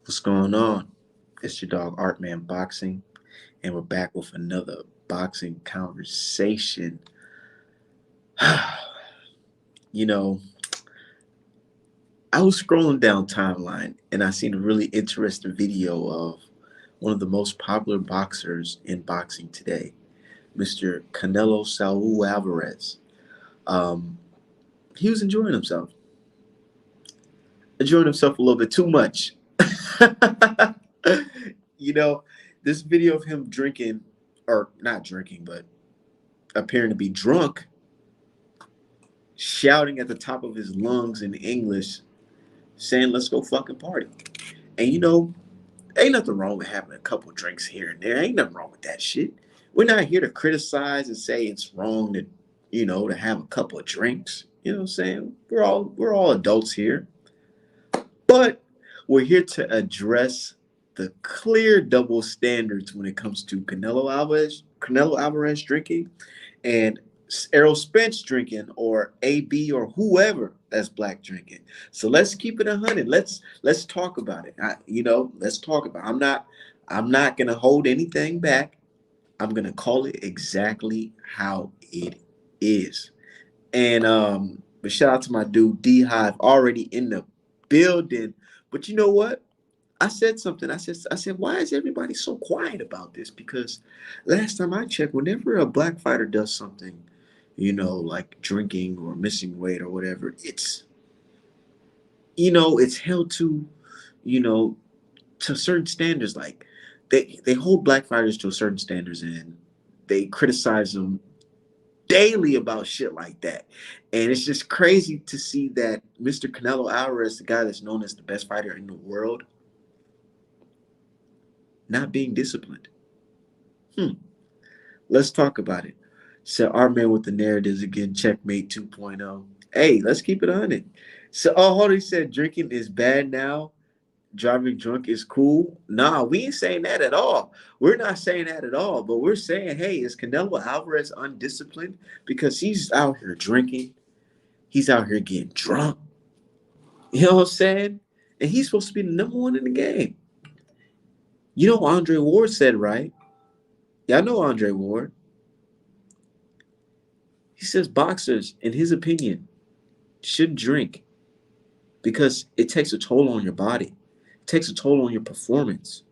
What's going on? It's your dog Artman Boxing, and we're back with another boxing conversation. you know, I was scrolling down timeline and I seen a really interesting video of one of the most popular boxers in boxing today, Mr. Canelo Saul Alvarez. Um, he was enjoying himself a little bit too much. you know, this video of him drinking, or not drinking, but appearing to be drunk, shouting at the top of his lungs in English, saying, "Let's go fucking party." And ain't nothing wrong with having a couple drinks here and there. Ain't nothing wrong with that shit. We're not here to criticize and say it's wrong to have a couple of drinks. You know what I'm saying? We're all adults here. But we're here to address the clear double standards when it comes to Canelo Alvarez drinking and Errol Spence drinking, or AB, or whoever that's black drinking. So let's keep it 100. Let's talk about it. Let's talk about it. I'm not gonna hold anything back. I'm gonna call it exactly how it is. And but shout out to my dude D Hive, already in the building. But you know what? I said something. I said, why is everybody so quiet about this? Because last time I checked, whenever a black fighter does something, like drinking or missing weight or whatever, it's held you know, to certain standards. Like they hold black fighters to a certain standards, and they criticize them daily about shit like that. And it's just crazy to see that Mr. Canelo Alvarez, the guy that's known as the best fighter in the world, not being disciplined. Let's talk about it. So our man with the narratives again, checkmate 2.0. Hey, let's keep it on it. So hold on, he said drinking is bad now. Driving drunk is cool. Nah, we ain't saying that at all. We're not saying that at all. But we're saying, hey, is Canelo Alvarez undisciplined? Because he's out here drinking. He's out here getting drunk. You know what I'm saying? And he's supposed to be the number one in the game. You know, Andre Ward said, right? Yeah, I know Andre Ward. He says boxers, in his opinion, shouldn't drink because it takes a toll on your body. It takes a toll on your performance.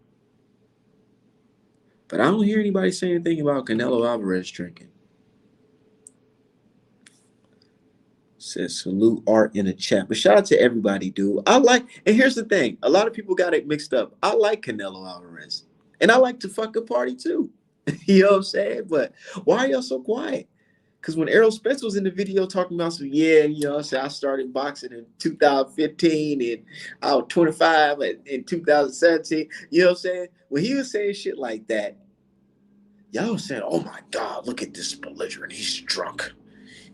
But I don't hear anybody say anything about Canelo Alvarez drinking. Says salute Art in the chat. But shout out to everybody, dude. And here's the thing. A lot of people got it mixed up. I like Canelo Alvarez. And I like to fucking party too. You know what I'm saying? But why are y'all so quiet? Because when Errol Spence was in the video talking about I started boxing in 2015 and I was 25 in 2017. You know what I'm saying? When he was saying shit like that, y'all was saying, oh my God, look at this belligerent. He's drunk.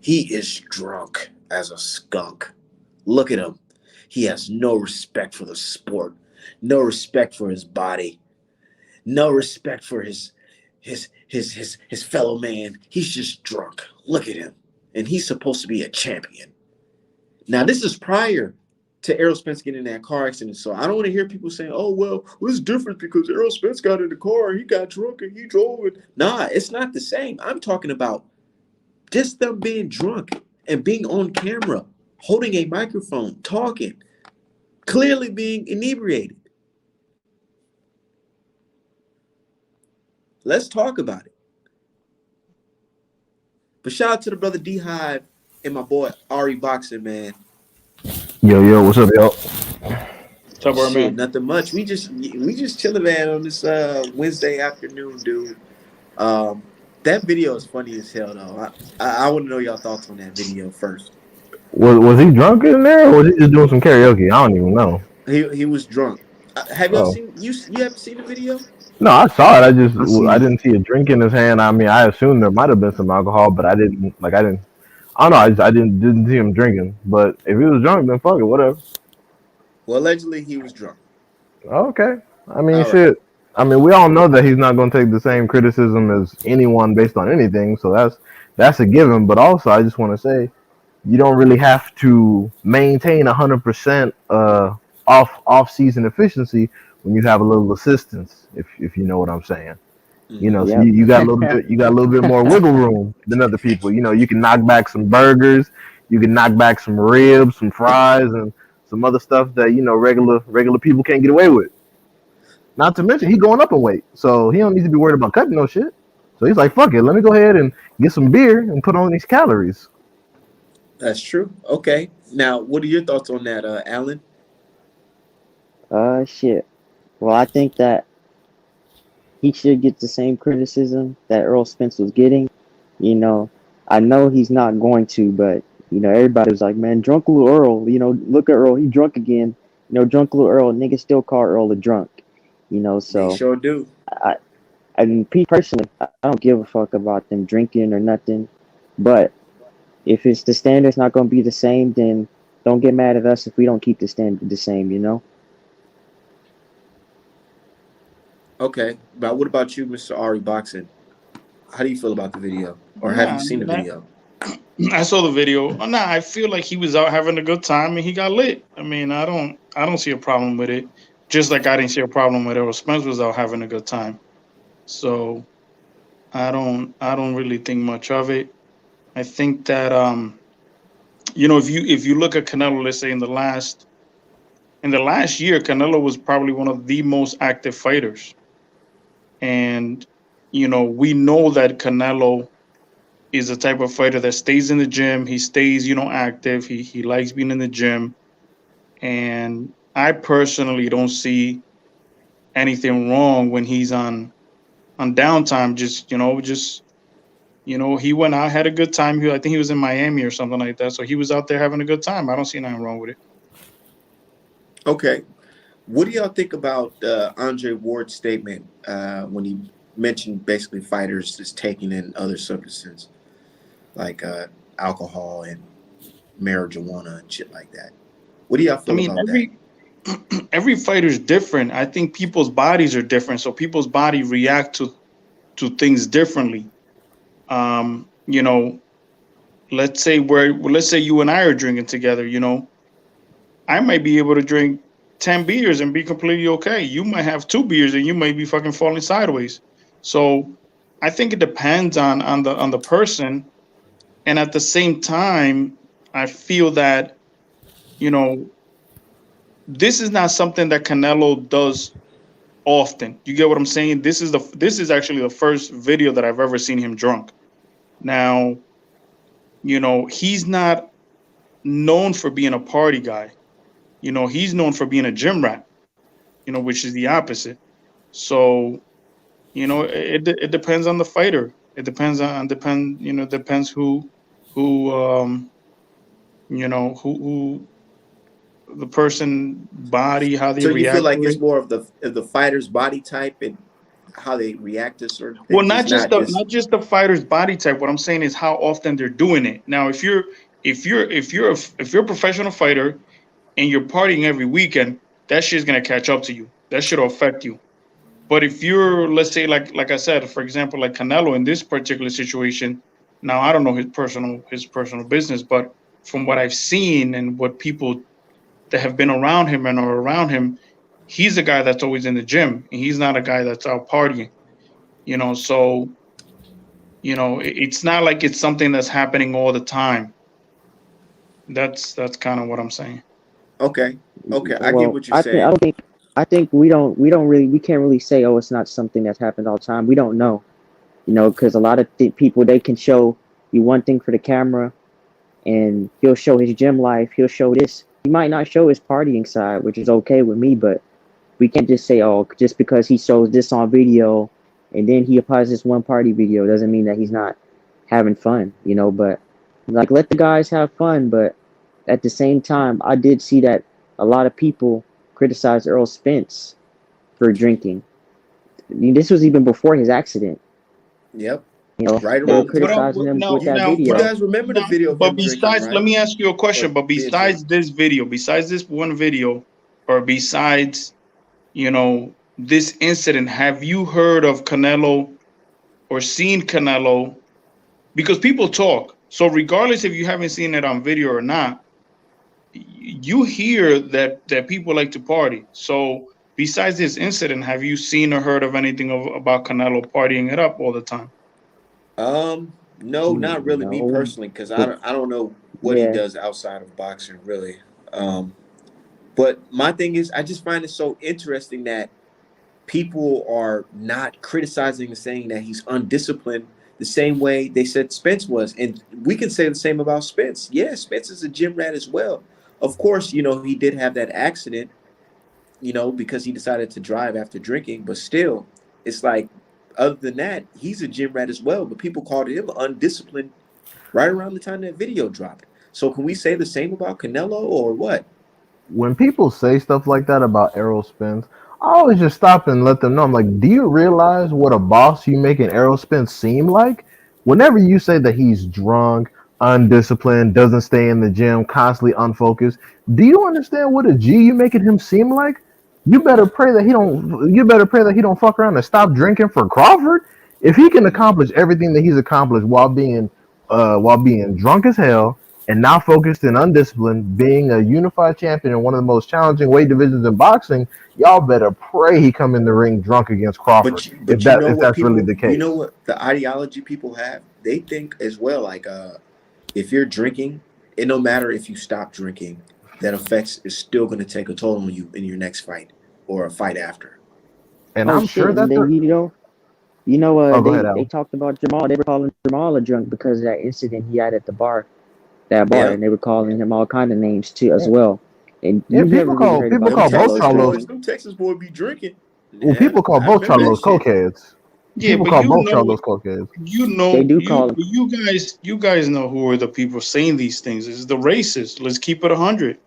He is drunk as a skunk. Look at him. He has no respect for the sport, no respect for his body, no respect for his fellow man. He's just drunk. Look at him. And he's supposed to be a champion. Now, this is prior to Errol Spence getting in that car accident. So I don't want to hear people saying, oh, well, it's different because Errol Spence got in the car, he got drunk and he drove it. Nah, it's not the same. I'm talking about just them being drunk and being on camera, holding a microphone, talking, clearly being inebriated. Let's talk about it. But shout out to the brother D Hive and my boy Ari Boxing, man. Yo, what's up, y'all? What's up, Shit, man? nothing much. We just chilling, man, on this Wednesday afternoon, dude. That video is funny as hell, though. I want to know y'all thoughts on that video first. Was he drunk in there, or was he just doing some karaoke? I don't even know. He was drunk. Have y'all Oh seen you haven't seen the video? no, I saw it. I seen I it. didn't see a drink in his hand. I mean, I assumed there might have been some alcohol, but I don't know. I didn't see him drinking. But if he was drunk, then fuck it, whatever. Well, allegedly he was drunk. Okay. I mean, All right. shit. I mean, we all know that he's not going to take the same criticism as anyone based on anything. So that's a given. But also, I just want to say, you don't really have to maintain 100% off season efficiency when you have a little assistance, if you know what I'm saying. You know, so Mhm. Yep. you got a little bit more wiggle room than other people. You know, you can knock back some burgers, you can knock back some ribs, some fries, and some other stuff that regular people can't get away with. Not to mention he going up in weight, so he don't need to be worried about cutting no shit. So he's like, fuck it, let me go ahead and get some beer and put on these calories. That's true. Okay. Now, what are your thoughts on that, Alan? Shit. Well, I think that he should get the same criticism that Earl Spence was getting. You know, I know he's not going to, but everybody was like, "Man, drunk little Earl. Look at Earl. He drunk again. Drunk little Earl. Niggas still call Earl a drunk. They So sure do. I, I mean, Pete personally, I don't give a fuck about them drinking or nothing. But if it's the standard's not going to be the same, then don't get mad at us if we don't keep the standard the same. Okay. But what about you, Mr. Ari Boxing? How do you feel about the video? Or have Nah, you I seen the mean, video? I saw the video. Oh, nah, I feel like he was out having a good time and he got lit. I mean, I don't see a problem with it. Just like I didn't see a problem with Errol Spence was out having a good time. So I don't really think much of it. I think that if you look at Canelo, let's say in the last year, Canelo was probably one of the most active fighters. And we know that Canelo is the type of fighter that stays in the gym. He stays, active. He likes being in the gym. And I personally don't see anything wrong when he's on downtime. He went out, had a good time. I think he was in Miami or something like that. So he was out there having a good time. I don't see nothing wrong with it. Okay. What do y'all think about Andre Ward's statement when he mentioned basically fighters just taking in other substances like alcohol and marijuana and shit like that? What do y'all I feel mean, about that? every fighter's different. I think people's bodies are different, so people's body react to things differently. Um, you know, let's say you and I are drinking together. I might be able to drink 10 beers and be completely okay. You might have 2 beers and you might be fucking falling sideways. So I think it depends on the person, and at the same time, I feel that you know this is not something that Canelo does often. You get what I'm saying? This is actually the first video that I've ever seen him drunk. Now, he's not known for being a party guy. He's known for being a gym rat, which is the opposite. So, it depends on the fighter. It depends who who the person body, how they So you feel react like to it's it. more of the fighter's body type and how they react to certain Well, things. It's not just not just the fighter's body type. What I'm saying is how often they're doing it. Now, if you're a professional fighter and you're partying every weekend, that shit's gonna catch up to you. That shit'll affect you. But if you're, let's say, like I said, for example, like Canelo in this particular situation, now I don't know his personal business, but from what I've seen and what people that have been around him and are around him, he's a guy that's always in the gym, and he's not a guy that's out partying. So it's not like it's something that's happening all the time. That's kind of what I'm saying. okay. Okay, I get Well, what you're saying. I think we can't really say, oh, it's not something that's happened all the time. We don't know, because a lot of people, they can show you one thing for the camera, and he'll show his gym life. He'll show this. He might not show his partying side, which is okay with me, but we can't just say, oh, just because he shows this on video and then he applies this one party video doesn't mean that he's not having fun. But like, let the guys have fun. But at the same time, I did see that a lot of people criticized Earl Spence for drinking. I mean, this was even before his accident. Yep. You know, Right they were around the time. criticizing him Now with that You video. guys remember the video of but him drinking, besides, let right? me ask you a question. Or But being drunk. besides this one video, or besides this incident, have you heard of Canelo or seen Canelo? Because people talk. So regardless if you haven't seen it on video or not, you hear that people like to party. So besides this incident, have you seen or heard of anything about Canelo partying it up all the time? No, not really me No, personally, because but I don't know what he yeah, does outside of boxing, really. Um, but my thing is, I just find it so interesting that people are not criticizing and saying that he's undisciplined the same way they said Spence was. And we can say the same about Spence. Yeah, Spence is a gym rat as well. Of course, he did have that accident, because he decided to drive after drinking, but still, it's like, other than that, he's a gym rat as well. But people called him undisciplined right around the time that video dropped. So can we say the same about Canelo or what? When people say stuff like that about Errol Spence, I always just stop and let them know. I'm like, do you realize what a boss you making Errol Spence seem like? Whenever you say that he's drunk, undisciplined, doesn't stay in the gym, constantly unfocused, do you understand what a G you making him seem like? You better pray that he don't. You better pray that he don't fuck around and stop drinking for Crawford. If he can Mm. accomplish everything that he's accomplished while being drunk as hell and not focused and undisciplined, being a unified champion in one of the most challenging weight divisions in boxing, y'all better pray he come in the ring drunk against Crawford. But you know If what that's really people, the you know case. what the ideology people have? They think as well, like, if you're drinking, it no matter if you stop drinking, that effects is still going to take a toll on you in your next fight or a fight after. And oh I'm shit, sure and that then they're. Oh, go ahead, they Alan. talked about Jamal. They were calling Jamal a drunk because of that incident he had at that bar, Yeah, and they were calling him all kind of names too as well. And Yeah, you never really heard people about them call both Texas Canelo's Charlos. boys, drinking. them Texas boys be drinking. Well, Yeah, people call I both remember that Charlos shit. cokeheads. Yeah, People but call both Charlos cokeheads. They do call him. you guys know who are the people saying these things. It's the racists. Let's keep it 100.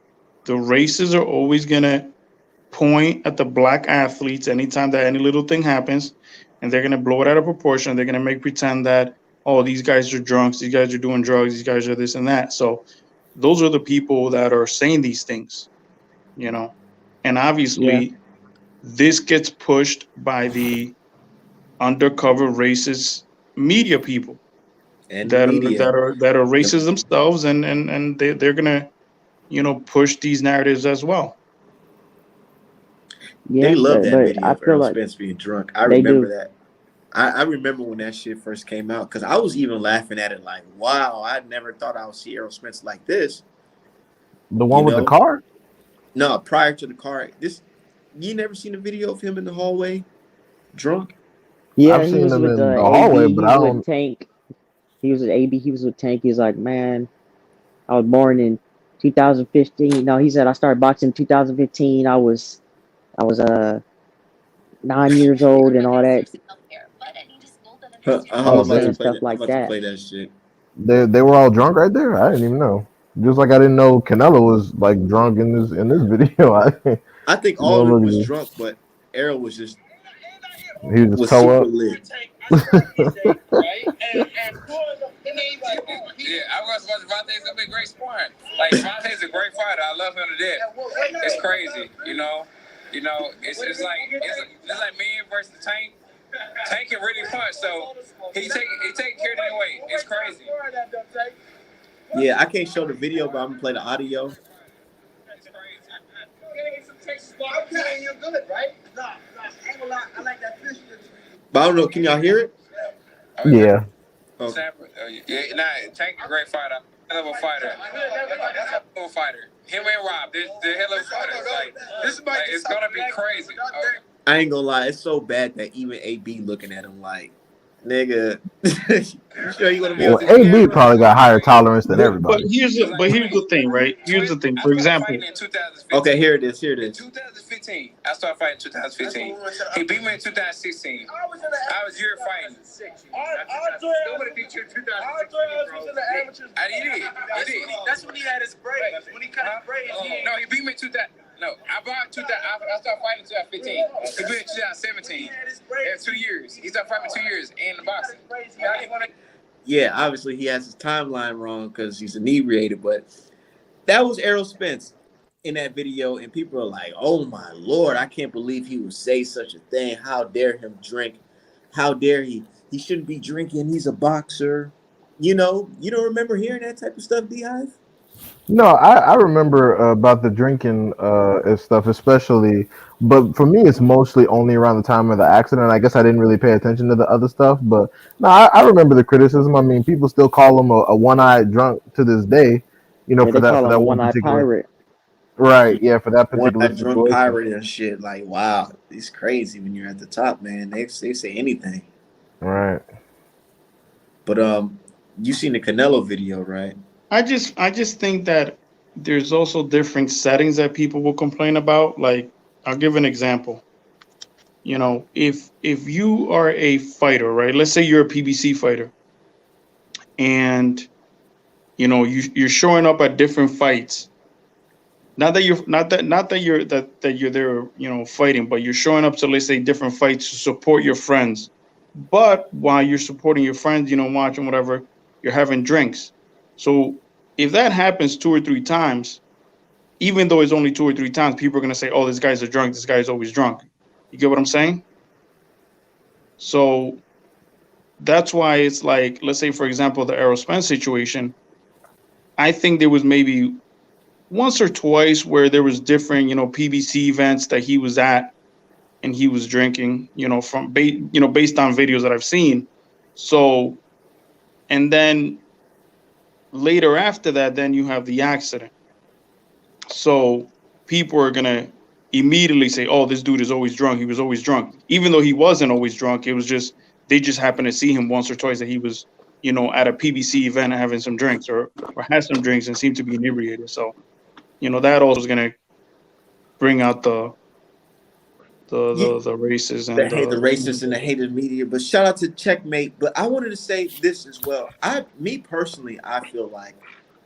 The racists are always gonna point at the black athletes anytime that any little thing happens, and they're gonna blow it out of proportion. They're gonna make pretend that, oh, these guys are drunks, these guys are doing drugs, these guys are this and that. So those are the people that are saying these things, you know. And Yeah, obviously, this gets pushed by the undercover racist media people And the media, that are the, racist themselves, and they're gonna push these narratives as well. they yeah, love that but video I of feel Errol like Spence being drunk. I they remember do. that. I remember when that shit first came out because I was even laughing at it like, wow, I never thought I would see Errol Spence like this. The You one with the know, car? no, prior to the car, you never seen a video of him in the hallway drunk? Yeah, I've he seen was them with in the hallway, AB. but He I was with don't. Tank. He was with AB. He was with Tank. He was like, man, I was born in 2015. No, he said I started boxing in 2015. I was 9 years old and all that. He I'm Oh, was about to saying they play stuff that. I'm like about to that. play that shit. they were all drunk right there. I didn't even know. Just like I didn't know Canelo was like drunk in this video. I think You know, all of them was look, drunk, but Errol he was just was toe super up. lit. Yeah, I was about Vontae's gonna be great sparring. Like Vontae's a great fighter. I love him to death. It's crazy, you know. It's like me versus Tank. Tank can really punch, so he take care of that weight. It's crazy. Yeah, I can't show the video, but I'm gonna play the audio. It's crazy. But I don't know. Can y'all hear it? Oh, yeah. Yeah, Okay. Yeah, Tank a great fighter. Hell of a fighter. Hell of a fighter. Him and Rob, they're hell of a fighters. It's gonna be crazy. I ain't gonna lie. It's so bad that even AB looking at him like, nigga, you sure you want to be on well, this AB camera? probably got higher tolerance than But everybody. here's the thing, right? Here's the thing. I For started example, fighting in 2015. Okay, here it is. Here it In is. 2015, I started fighting in 2015. He beat me in 2016. I was year fighting. Nobody beat you in 2016, bro. He did. That's when he had his braids. When he cut his braids. No, he beat me in 2000. No, I started fighting in 2015. He beat me in 2017. That's 2 years. He started fighting 2 years in the boxing. Yeah, obviously he has his timeline wrong because he's inebriated, but that was Errol Spence in that video, and people are like, "Oh my lord, I can't believe he would say such a thing. How dare him drink? How dare he? He shouldn't be drinking. He's a boxer." You don't remember hearing that type of stuff, Beehive? No, I remember about the drinking and stuff, especially. But for me, it's mostly only around the time of the accident. I guess I didn't really pay attention to the other stuff. But no, I remember the criticism. I mean, people still call him a one-eyed drunk to this day. You know, Yeah, they for call him that a one one-eyed particular. pirate. Right. Yeah, for that One particular that drunk situation. pirate and shit. Like, wow, it's crazy when you're at the top, man. They say anything. Right. But you seen the Canelo video, right? I just think that there's also different settings that people will complain about. Like, I'll give an example. If you are a fighter, right? Let's say you're a PBC fighter, and you're showing up at different fights. Not that you're there, fighting, but you're showing up to, let's say, different fights to support your friends. But while you're supporting your friends, watching whatever, you're having drinks. So if that happens 2 or 3 times, even though it's only 2 or 3 times, people are gonna say, "Oh, this guy's a drunk. This guy's always drunk." You get what I'm saying? So that's why it's like, let's say, for example, the Errol Spence situation. I think there was maybe once or twice where there was different, PBC events that he was at and he was drinking, based on videos that I've seen. So, and then later after that, then you have the accident. So people are gonna immediately say, "Oh, this dude is always drunk. He was always drunk," even though he wasn't always drunk. It was just they just happened to see him once or twice that he was, at a PBC event having some drinks or had some drinks and seemed to be inebriated. So, that also is gonna bring out Yeah, the races the and hate, the the racists and the hated media. But shout out to Checkmate. But I wanted to say this as well. Me personally, I feel like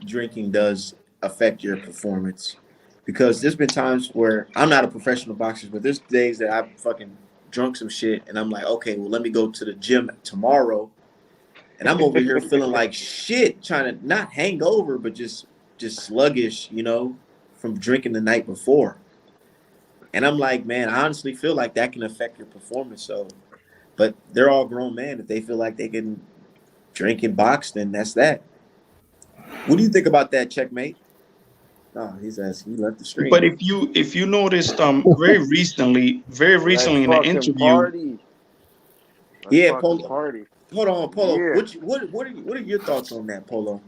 drinking does affect your performance because there's been times where I'm not a professional boxer, but there's days that I've fucking drunk some shit and I'm like, okay, well, let me go to the gym tomorrow, and I'm over here feeling like shit, trying to not hang over, but just sluggish, from drinking the night before. And I'm like, man, I honestly feel like that can affect your performance. So, but they're all grown men. If they feel like they can drink and box, then that's that. What do you think about that, Checkmate? Oh, he's asking. He left the But stream. if you noticed, very Let's recently in an fucking interview. party. Let's Yeah, fucking Polo. party. Hold on, Polo. Yeah. What are your thoughts on that, Polo?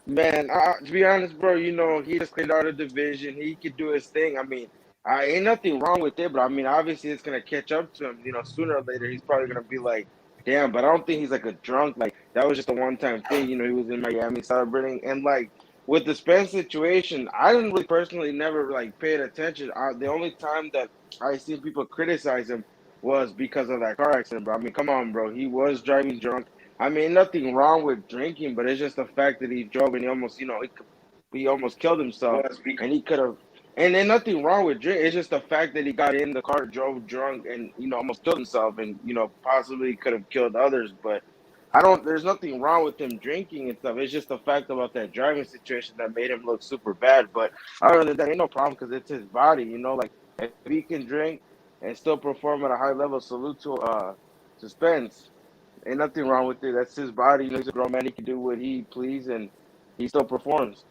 Man, to be honest, bro, he just cleared out a division. He could do his thing. I mean, I ain't nothing wrong with it, but I mean, obviously, it's gonna catch up to him. Sooner or later, he's probably gonna be like, "Damn!" But I don't think he's like a drunk. Like that was just a one-time thing. He was in Miami celebrating, and like with the Spence situation, I didn't really personally never like paid attention. The only time that I seen people criticize him was because of that car accident, bro. I mean, come on, bro. He was driving drunk. I mean, nothing wrong with drinking, but it's just the fact that he drove and he almost, he almost killed himself, and he could have. And then nothing wrong with drink. It's just the fact that he got in the car, drove drunk, and almost killed himself, and possibly could have killed others. But I don't. There's nothing wrong with him drinking and stuff. It's just the fact about that driving situation that made him look super bad. But other than that, ain't no problem because it's his body. Like if he can drink and still perform at a high level, salute to Spence. Ain't nothing wrong with it. That's his body. He's a grown man. He can do what he please, and he still performs.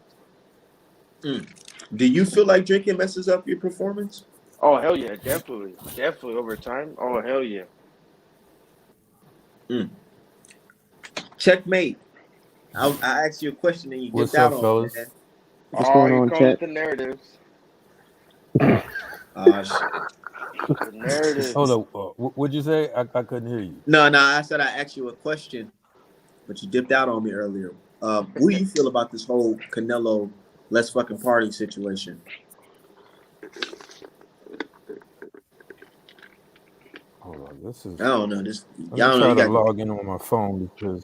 Mm. Do you feel like drinking messes up your performance? Oh hell yeah, definitely, definitely over time. Oh hell yeah. Mm. Checkmate. I asked you a question and you dipped What's out up, on me, fellas? man. What's Oh, going here on, comes Chet? the narratives. Shit. The Hold narratives. up. What'd you say? I couldn't hear you. No. I said I asked you a question, but you dipped out on me earlier. What do you feel about this whole Canelo let's fucking party situation? Hold on. This I is. don't know. This Let me y'all don't know. try You to got log in on my phone because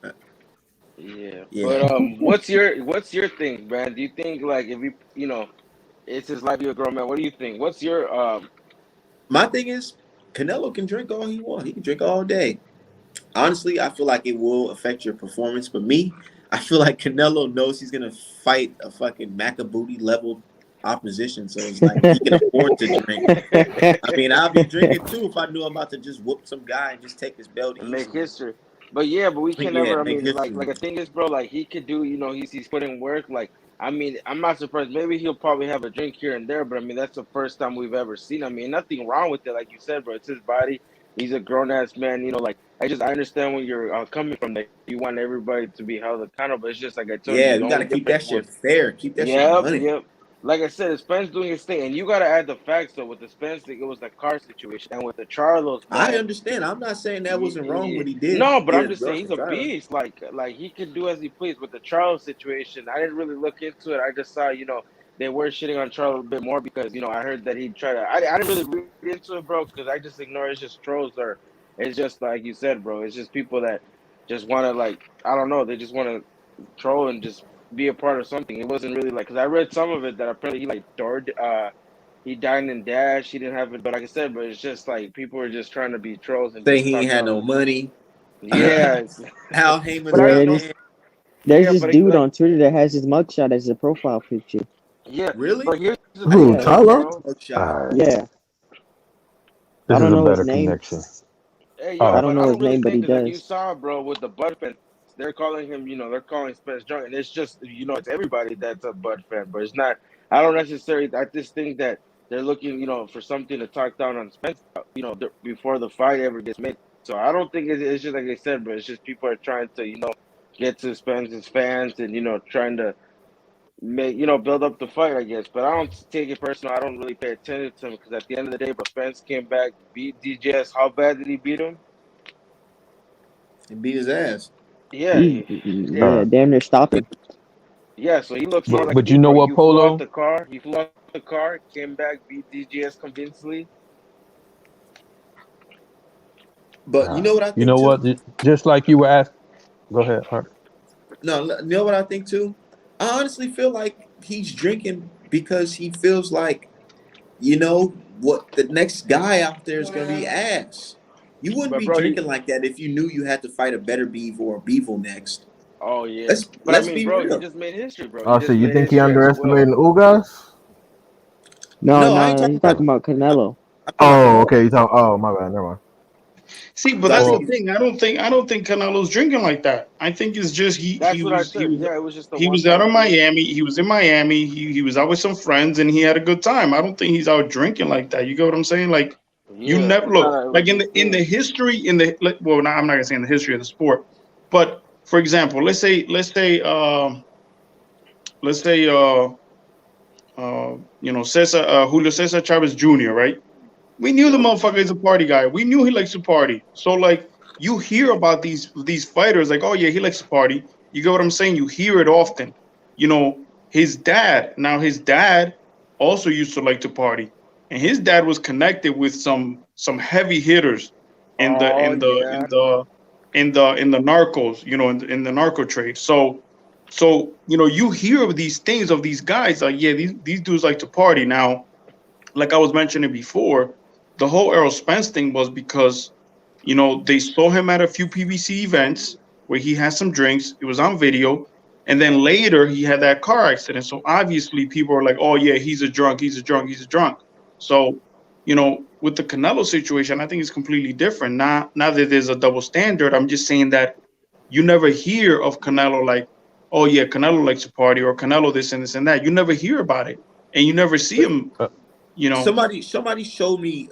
Yeah, yeah. but what's your thing, man? Do you think like if it's his life, you're a grown man? What do you think? What's your My thing is, Canelo can drink all he wants. He can drink all day. Honestly, I feel like it will affect your performance. But me, I feel like Canelo knows he's gonna fight a fucking Macabooty level opposition, so it's like he can afford to drink. I mean, I'll be drinking too if I knew I'm about to just whoop some guy and just take his belt and make easily. history? But yeah, but we can Yeah, never. I make mean, like history. the thing is, bro. Like he could do. He's putting work. Like I mean, I'm not surprised. Maybe he'll probably have a drink here and there, but I mean, that's the first time we've ever seen. I mean, nothing wrong with it, like you said, bro. It's his body. He's a grown ass man. You know, like I understand when you're coming from that. You want everybody to be held accountable. It's just like I told Yeah, you. The you got only to keep difference that was, shit fair. Keep that shit yep, 100. yep. Like I said, Spence doing his thing, and you got to add the facts though. With the Spence thing, it was the car situation, and with the Charlos, I man. understand. I'm not saying that wasn't wrong what he No, but I'm did just saying drugs he's and a driving. beast. Like he can do as he please. With the Charles situation, I didn't really look into it. I just saw, they were shitting on Charles a bit more because I heard that he tried to. I didn't really read into it, bro, because I just ignore. It's just trolls, or it's just like you said, bro. It's just people that just want to, like, I don't know. They just want to troll and just be a part of something. It wasn't really like, because I read some of it that apparently he like he dined and dashed. He didn't have it, but like I said, but it's just like people are just trying to be trolls and Saying just he ain't talk had down no on. money. Yeah, Al but Heyman's I Yeah, right don't. there's Yeah, this but dude like, on Twitter that has his mugshot as a profile picture. yeah, Really? but here's the I didn't Who, thing, know Yeah, he though. had Tyler? a mug All shot. right. yeah. I This is don't a know his better name. connection. Hey, All yo, I right. don't but I know don't his really name, but he think, because like you does. saw, bro, with the Bud fans, they're calling him, they're calling Spence drunk, and it's just, it's everybody that's a Bud fan, but it's not. I don't necessarily. I just think that they're looking, for something to talk down on Spence, before the fight ever gets made. So I don't think it's just like I said, but it's just people are trying to, get to Spence's fans and trying to make build up the fight, I guess. But I don't take it personal. I don't really pay attention to him because at the end of the day, bro, Spence came back, beat DJS. How bad did he beat him? He beat his ass. Yeah, All Yeah, right. damn near stopped him. yeah. So he looks more like But me, you know bro. what, You flew out Polo? the car. He flew out the car, came back, beat DJS convincingly. But you know what I You think know too? what? Just like you were asked. Go ahead. Art. No, you know what I think too? I honestly feel like he's drinking because he feels like, what the next guy out there is going to be ass. You wouldn't But be bro, he. drinking like that if you knew you had to fight a better beef or a beevil next. Oh yeah. Let's But I let's mean, be bro, he real. just made history, bro. He Oh, so just you made think he history as well. underestimating Ugas? No, No, I ain't no, talking he's about. talking about Canelo. I'm talking about Oh, Canelo. okay. You talking? Oh, my bad. Never mind. See, but 'Cause I that's think the Well, it's thing. I don't think Canelo's drinking like that. I think it's just he That's what I was he said. was Yeah, it was just a he was out one-time of thing. Miami. He was in Miami. He was out with some friends and he had a good time. I don't think he's out drinking like that. You get what I'm saying? Like you Yeah, never it's not. look It was like his in the thing. history well, now I'm not gonna say in the history of the sport, but for example, let's say Cesar Julio Cesar Chavez Jr. Right? We knew the Yep. motherfucker is a party guy. We knew he likes to party. So like you hear about these fighters like, oh yeah, he likes to party. You get what I'm saying? You hear it often. You know, his dad also used to like to party. And his dad was connected with some heavy hitters in the Oh in the yeah. in the in the narcos, in the narco trade. So you hear of these things of these guys like, yeah, these dudes like to party. Now like I was mentioning before, the whole Errol Spence thing was because, they saw him at a few PBC events where he had some drinks. It was on video. And then later he had that car accident. So obviously people are like, oh, yeah, he's a drunk. He's a drunk. He's a drunk. So, with the Canelo situation, I think it's completely different. Not that there's a double standard. I'm just saying that you never hear of Canelo like, oh, yeah, Canelo likes to party or Canelo this and this and that. You never hear about it. And you never see but him, uh, you know. somebody showed me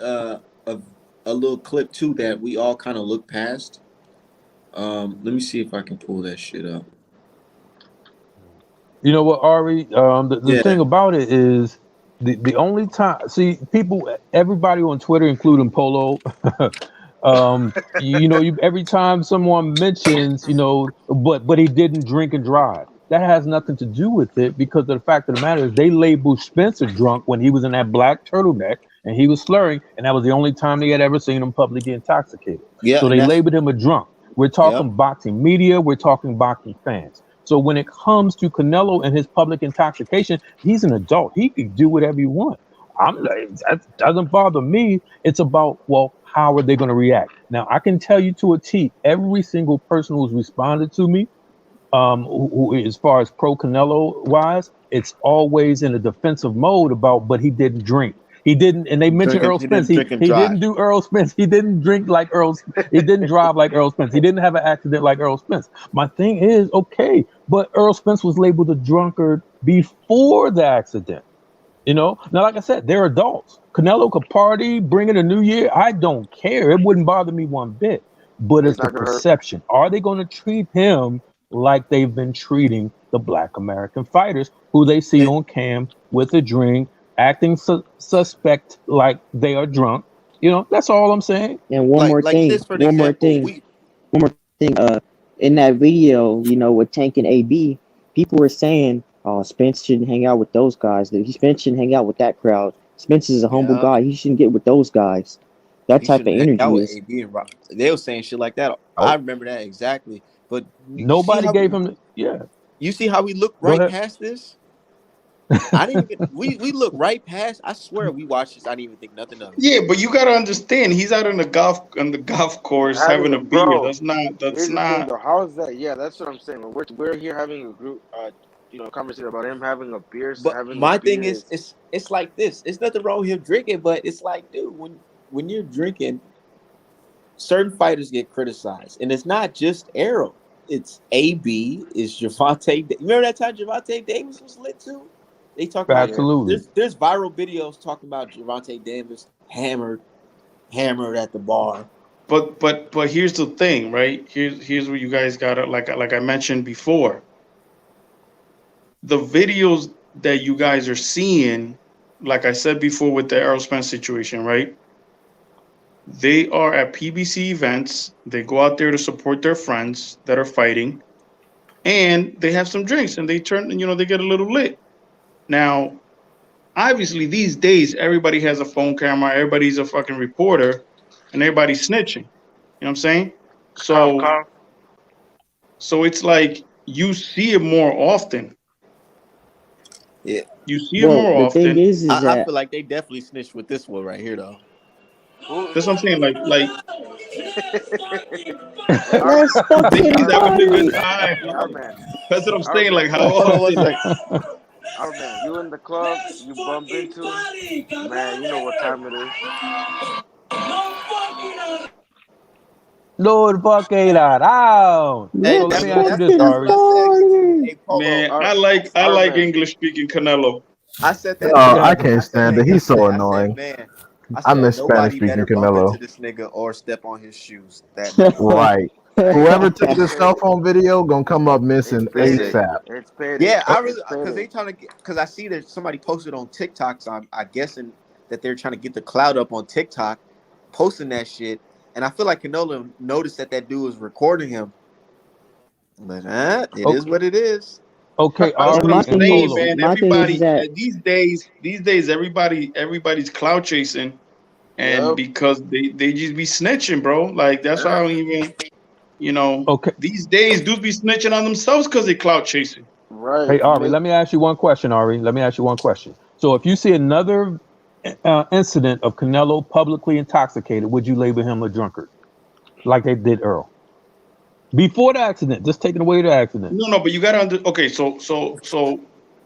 a little clip too that we all kind of look past. Let me see if I can pull that shit up. you know what, Ari? The Yeah. thing about it is the only time. See, people, everybody on Twitter, including Polo. Every time someone mentions, but he didn't drink and drive. That has nothing to do with it because the fact of the matter is they labeled Spencer drunk when he was in that black turtleneck and he was slurring, and that was the only time they had ever seen him publicly intoxicated. Yeah, So and they that's labeled him a drunk. We're yep. talking boxing media, we're talking boxing fans. So when it comes to Canelo and his public intoxication, he's an adult. He can do whatever he wants. I'm like, that doesn't bother me. It's about, well, how are they going to react? Now, I can tell you to a T, every single person who's responded to me, as far as pro Canelo wise, it's always in a defensive mode about, but he didn't drink. He didn't, and they mentioned Earl He Spence. didn't He drink and he didn't drive. do Earl Spence. He didn't drink like Earl. He didn't drive like Earl Spence. He didn't have an accident like Earl Spence. My thing is okay, but Earl Spence was labeled a drunkard before the accident. You know, now like I said, they're adults. Canelo could party, bring in a new year. I don't care. It wouldn't bother me one bit. But It's it's the not gonna hurt. perception. Are they going to treat him like they've been treating the Black American fighters who they see And on cam with a drink, acting suspect like they are drunk? You know, that's all I'm saying. And one more like thing, this for an one more example, thing, one more thing. In that video, with Tank and AB, people were saying, "Oh, Spence shouldn't hang out with those guys. Spence shouldn't hang out with that crowd. Spence is a humble yeah, guy. He shouldn't get with those guys." That he type of shouldn't hang out energy with is AB and Rock. They were saying shit like that. I Oh, remember that exactly. But you see nobody how gave him. Yeah, we look go right ahead. past this. I didn't even we look right past. I swear we watched this. I didn't even think nothing of it. Yeah, but you gotta understand, he's out on the golf course Having having a a beer. bro. That's Here's the thing, not. though. How's that? Yeah, that's what I'm saying. When we're here having a group, conversation about him having a beer, But having a my thing beer is, is it's like this. It's nothing wrong with him drinking, but it's like, dude, when you're drinking, certain fighters get criticized, and it's not just Errol. It's AB. It's Javante. Remember that time Javante Davis was lit too? They talking about yeah. Absolutely. there's viral videos talking about Javante Davis hammered at the bar. But here's the thing, right? Here's where you guys gotta, like I mentioned before. The videos that you guys are seeing, like I said before with the Errol Spence situation, right? They are at PBC events. They go out there to support their friends that are fighting, and they have some drinks, and they get a little lit. Now, obviously, these days, everybody has a phone camera, everybody's a fucking reporter, and everybody's snitching. You know what I'm saying? Cough, So, cough. so it's like you see it more often. Yeah, You see it well. more The thing often. is I that feel like they definitely snitched with this one right here, though. Who? That's what I'm saying. Like Hey, let's he's fucking having a good party. time. our man, That's what I'm our saying. man, Like, how Hold on one often? second. our man. You in the club, you bump into him, man. You know what time it is. No fucking around. Hey, So Let's let me that's ask you this, that's fucking what Ari. I said. party. Hey, Polo. Man, Our I our like man. English speaking Canelo. I said that Oh, today. I Yeah. can't I said stand that it. He's so yesterday. I said, annoying. man. I I said miss Spanish nobody speaking better bump into Canelo. this nigga or step on his shoes that night. Right. Hey, Whoever took it's this cell payday. phone video gonna come up It's missing That's payday. it. ASAP. It's payday. Yeah, I It's really because payday. they trying to get because I see that somebody posted on TikTok, so I'm guessing that they're trying to get the cloud up on TikTok, posting that shit, and I feel like Canelo noticed that dude was recording him, but it is Okay, what it is. okay, That's And what Ari I'm and saying, Polo. man. my thing is Everybody that these days, everybody's clout chasing, and Yep. because they just be snitching, bro. Like that's why I Yep. don't even, Okay, these days dudes be snitching on themselves because they clout chasing. Right. hey Ari, let me ask you one question, Ari. Let me ask you one question. So if you see another incident of Canelo publicly intoxicated, would you label him a drunkard like they did Earl before the accident? Just taking away the accident. No, but you gotta okay. So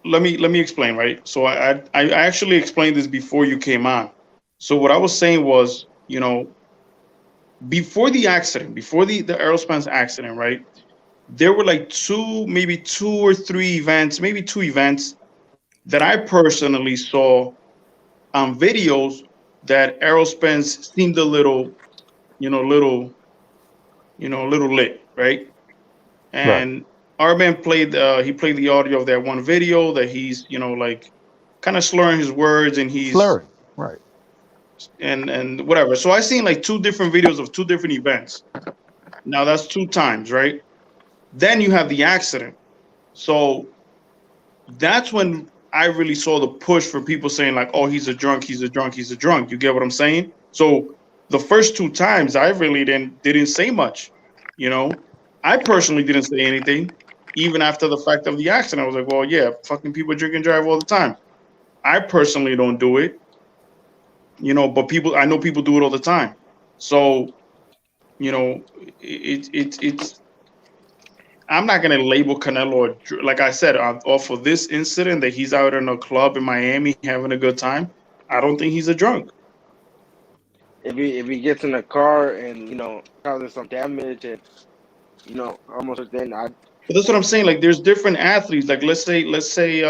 let me explain, right? So I actually explained this before you came on. So what I was saying was, before the accident, before the Errol Spence accident, right? There were like maybe two or three events, maybe two events that I personally saw on videos that Errol Spence seemed a little, you know, little, little lit, right? Right. And our man he played the audio of that one video that he's, like kind of slurring his words, and he's Slurring. Right. and whatever. So I seen like two different videos of two different events. Now that's two times, right? Then you have the accident. So that's when I really saw the push for people saying like, "Oh, he's a drunk, he's a drunk, he's a drunk." You get what I'm saying? So the first two times, I really didn't say much. You know, I personally didn't say anything, even after the fact of the accident. I was like, "Well, yeah, fucking people drink and drive all the time." I personally don't do it, but I know people do it all the time. So you know, it's I'm not gonna label Canelo like I said off of this incident that he's out in a club in Miami having a good time. I don't think he's a drunk. If he gets in a car and causes some damage and almost then But that's what I'm saying. Like, there's different athletes. Like, let's say,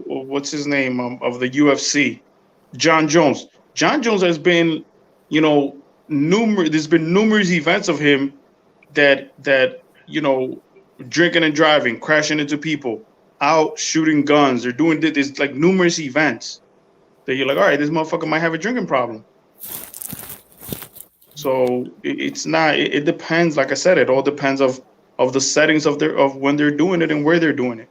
what's his name of the UFC, John Jones. John Jones has been, you know, numerous. There's been numerous events of him that you know, drinking and driving, crashing into people, out shooting guns. They're doing this. There's like numerous events that you're like, all right, this motherfucker might have a drinking problem. So it's not. It depends. Like I said, it all depends of the settings of when they're doing it and where they're doing it.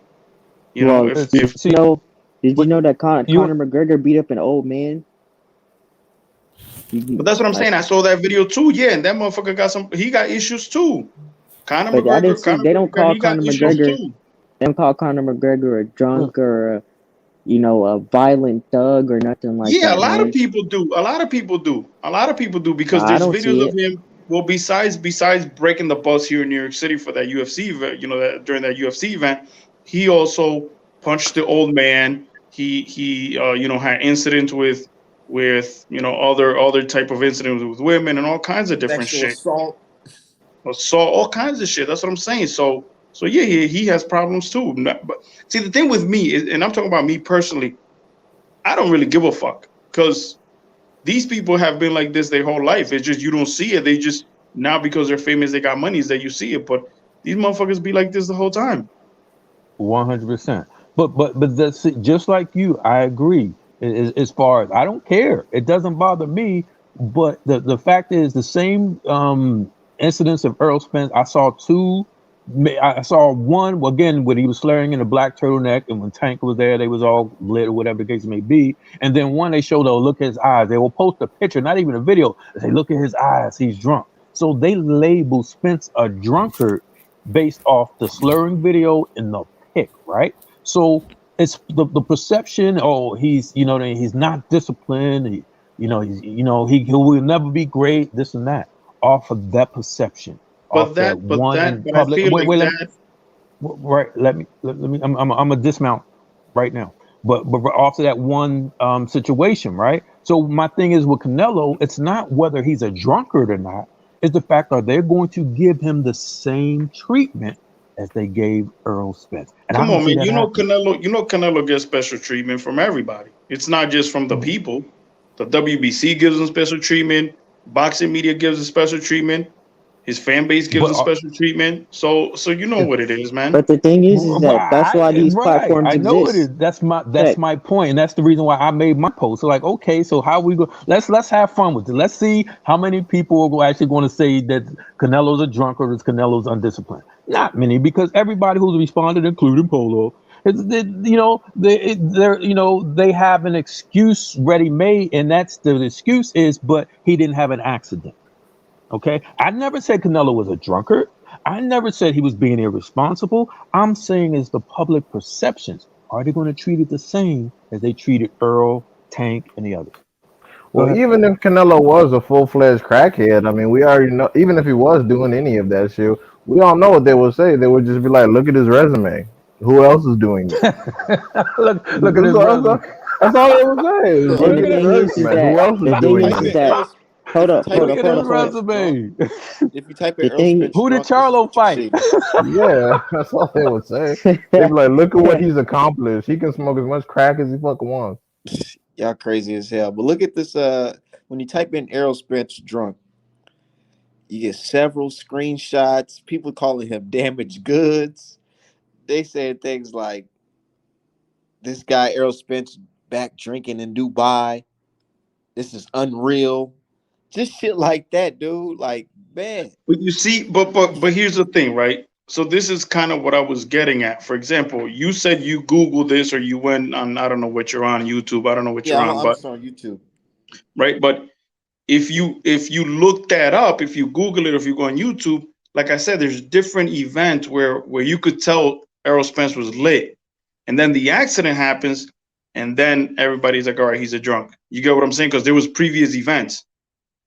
You know, Well, if did if you know? Did you know that you Conor McGregor beat up an old man? but that's what I'm Like, saying. I saw that video too. Yeah, and that motherfucker got some. He got issues too. Conor but I didn't McGregor. see. Conor They don't McGregor. call He got Conor issues McGregor. too. They don't call Conor McGregor a drunk or a violent thug or nothing like Yeah, a that, lot of man. people do. A lot of people do. A lot of people do because I there's don't videos see of it. him. Well, besides breaking the bus here in New York City for that UFC event, you know, that during that UFC event, he also punched the old man. He you know, had incidents with you know, other type of incidents with women and all kinds of different Sexual shit. assault. Assault, all kinds of shit. That's what I'm saying. So yeah, he has problems too. But see, the thing with me is, and I'm talking about me personally, I don't really give a fuck because these people have been like this their whole life. It's just you don't see it. They just now because they're famous, they got money, is that you see it. But these motherfuckers be like this the whole time. 100%. But that's it. Just like you, I agree. As far as I don't care, it doesn't bother me. But the fact is, the same incidents of Earl Spence. I saw two. I saw one again when he was slurring in a black turtleneck, and when Tank was there, they was all lit or whatever the case may be. And then one they showed, oh, look at his eyes. They will post a picture, not even a video. They say, look at his eyes, he's drunk. So they label Spence a drunkard based off the slurring video in the pick, right? So it's the perception. Oh, he's he's not disciplined. He will never be great. This and that off of that perception, off that one But I public. feel Wait, like wait, that. right. Let me. I'm a dismount right now. But off of that one situation, right? So my thing is with Canelo, it's not whether he's a drunkard or not. It's the fact are they going to give him the same treatment as they gave Earl Spence, and I Come don't on, see man. that happening. Canelo gets special treatment from everybody. It's not just from the people. The WBC gives him special treatment. Boxing media gives him special treatment. His fan base gives But him special treatment. So you know what it is, man. But the thing is that that's why these Right, platforms I know it is. exist. That's Check. my point, and that's the reason why I made my post. So like, okay, so how we go? Let's have fun with it. Let's see how many people are actually going to say that Canelo's a drunkard or Canelo's undisciplined. Not many, because everybody who's responded, including Polo, they have an excuse ready made, and that's the excuse is, but he didn't have an accident. Okay. I never said Canelo was a drunkard. I never said he was being irresponsible. I'm saying is the public perceptions. Are they going to treat it the same as they treated Earl, Tank, and the others? Well, What? even if Canelo was a full-fledged crackhead, I mean, we already know. Even if he was doing any of that shit, we all know what they would say. They would just be like, "Look at his resume. Who else is doing it?" Look at That's his all, resume. that's all they would say. Is, Look, And look the at his thing is resume. Who that else is the if you thing doing type is in it? that Errol, hold if you up, type hold Look in up, at hold his up, Errol hold up. Spence drunk, resume. if you type in The Errol thing Spence Who did drunk, this is Charlo what you fight? see. Yeah, that's all they would say. They'd be like, "Look at what he's accomplished. He can smoke as much crack as he fucking wants." Y'all crazy as hell. But look at this. When you type in Errol Spence drunk, you get several screenshots. People calling him damaged goods. They said things like, "This guy Errol Spence back drinking in Dubai. This is unreal." Just shit like that, dude. Like, man. But you see, but here's the thing, right? So this is kind of what I was getting at. For example, you said you Googled this or you went on, I don't know what you're on, YouTube. I don't know what Yeah, you're I'm, on, I'm but just on YouTube. right. But if you look that up, if you Google it, if you go on YouTube, like I said, there's different events where you could tell Errol Spence was lit, and then the accident happens, and then everybody's like, all right, he's a drunk. You get what I'm saying? Because there was previous events.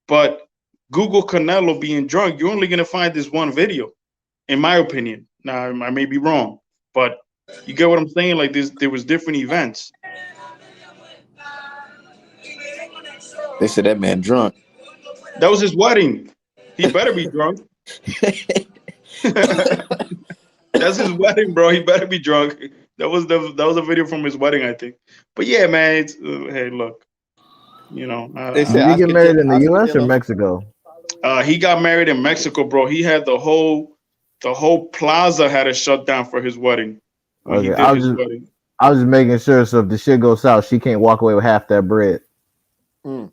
But Google Canelo being drunk, you're only gonna find this one video, in my opinion. Now I may be wrong, but you get what I'm saying? Like there was different events. They said that man drunk. That was his wedding. He better be drunk. That's his wedding, bro. He better be drunk. That was a video from his wedding, I think. But yeah, man. It's, hey, look, They Did said he get I, married in the Oscar U.S. De or La. Mexico? he got married in Mexico, bro. He had the whole plaza had to shut down for his wedding when he Okay, did his wedding. I was just making sure. So if the shit goes south, she can't walk away with half that bread. Mm,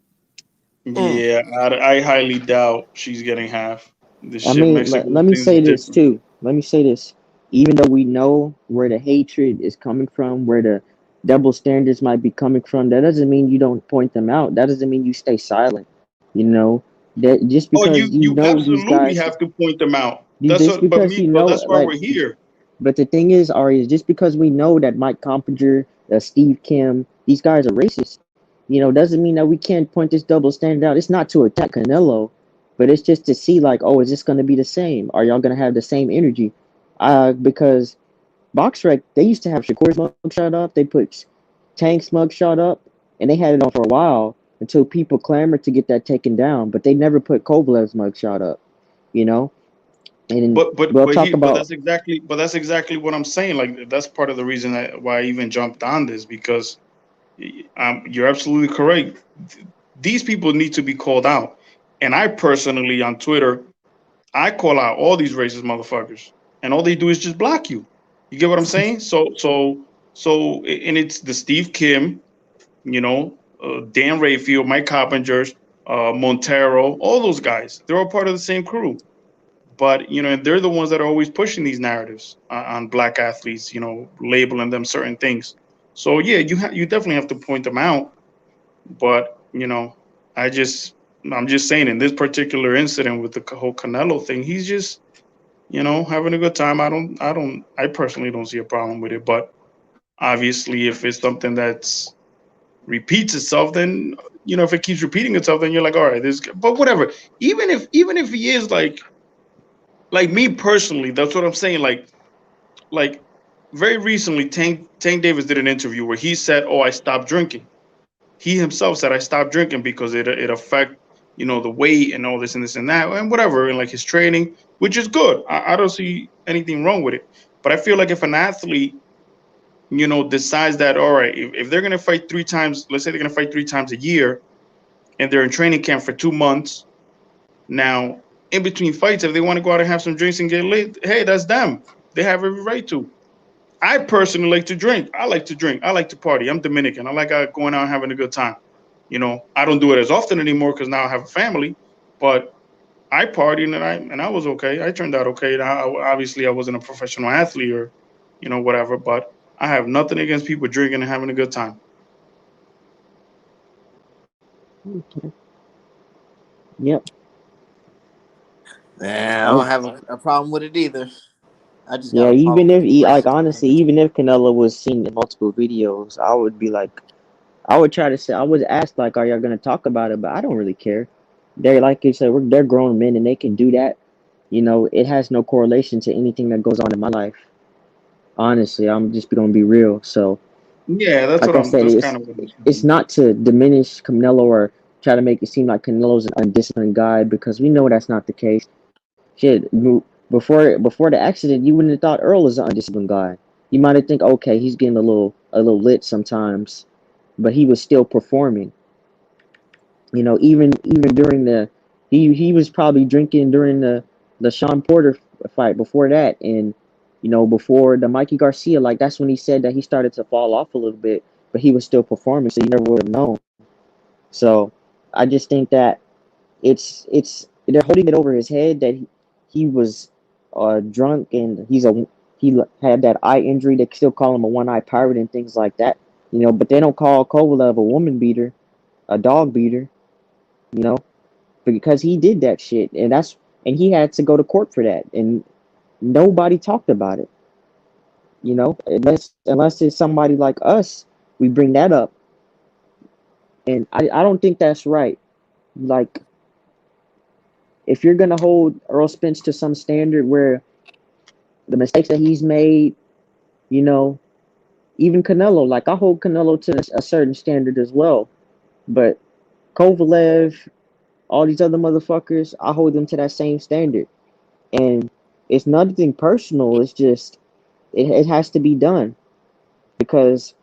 mm. Yeah, I highly doubt she's getting half. The I shit mean, Mexico let me things say this different. too. Let me say this. Even though we know where the hatred is coming from, where the double standards might be coming from, that doesn't mean you don't point them out. That doesn't mean you stay silent. You know, that just Oh, because you you you know these absolutely guys, have to point them out. you That's just what, but because me, you but know, that's why like, we're here. but the thing is, Ari, is just because we know that Mike Compinger, Steve Kim, these guys are racist, doesn't mean that we can't point this double standard out. It's not to attack Canelo, but it's just to see, like, oh, is this going to be the same? Are y'all going to have the same energy? Because BoxRec, they used to have Shakur's mugshot up, they put Tank's mugshot up, and they had it on for a while until people clamored to get that taken down, but they never put Kovalev's mugshot up, you know? And But but we'll but talk he but about, that's exactly what I'm saying. Like that's part of the reason why I even jumped on this because you're absolutely correct. These people need to be called out, and I personally on Twitter I call out all these racist motherfuckers, and all they do is just block you. You get what I'm saying? And it's the Steve Kim, Dan Rayfield, Mike Coppingers, Montero, all those guys. They're all part of the same crew. But they're the ones that are always pushing these narratives on black athletes. Labeling them certain things. So yeah, you definitely have to point them out. But I just I'm just saying in this particular incident with the whole Canelo thing, he's just having a good time. I personally don't see a problem with it. But obviously, if it's something that's repeats itself, then if it keeps repeating itself, then you're like, all right, this. But whatever. Even if he is like me personally, that's what I'm saying. Like very recently, Tank Davis did an interview where he said, "Oh, I stopped drinking." He himself said, "I stopped drinking because it affect the weight and all this and this and that and whatever and like his training, which is good. I don't see anything wrong with it. But I feel like if an athlete decides that all right, if they're gonna fight 3 times, let's say they're gonna fight 3 times a year, and they're in training camp for 2 months. Now, in between fights, if they want to go out and have some drinks and get lit, hey, that's them. They have every right to. I personally like to drink. I like to drink. I like to party. I'm Dominican. I like going out and having a good time. I don't do it as often anymore because now I have a family. But I partied and I was okay. I turned out okay. Obviously, I wasn't a professional athlete or whatever. But I have nothing against people drinking and having a good time. yep. Man, I I, don't have a problem with it either. I just got yeah, a problem even with if, people like, bringing it to honestly, attention. even if Canelo was seen in multiple videos, I would be like, I would try to say, I would ask, like, are y'all going to talk about it? But I don't really care. They're, like you said, they're grown men and they can do that. It has no correlation to anything that goes on in my life. Honestly, I'm just going to be real. So, Yeah, that's like what I I'm. said, That's it's kind of what I'm it's saying. not to diminish Canelo or try to make it seem like Canelo's an undisciplined guy because we know that's not the case. Shit, before the accident, you wouldn't have thought Earl was an undisciplined guy. You might have think, okay, he's getting a little lit sometimes, but he was still performing. Even during he was probably drinking during the Sean Porter fight before that, and before the Mikey Garcia, like that's when he said that he started to fall off a little bit, but he was still performing, so you never would have known. So I just think that it's they're holding it over his head that he was drunk and he had that eye injury. They still call him a one eye pirate and things like that. But they don't call Kovalev a woman beater, a dog beater. You know, because he did that shit, and he had to go to court for that, and nobody talked about it. Unless it's somebody like us, we bring that up, and I don't think that's right. Like, if you're gonna hold Earl Spence to some standard where the mistakes that he's made, you know, even Canelo, like I hold Canelo to a certain standard as well, but Kovalev, all these other motherfuckers, I hold them to that same standard. And it's nothing personal. It's just it has to be done because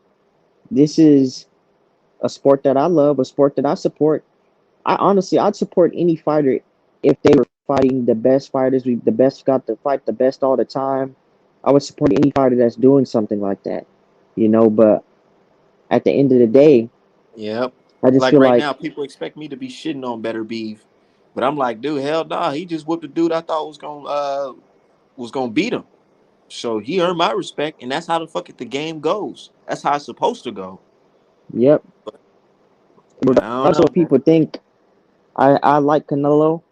this is a sport that I love, a sport that I support. I honestly, I'd support any fighter if they were fighting the best fighters. We the best got to fight the best all the time. I would support any fighter that's doing something like that, you know. But at the end of the day, Yep. I just Like feel right like, now, people expect me to be shitting on Better Beef, but I'm like, dude, hell nah. He just whooped a dude I thought was gonna beat him. So he earned my respect, and that's how the fuck it the game goes. That's how it's supposed to go. yep. But I don't Regardless of know, what man. people think, I like Canelo.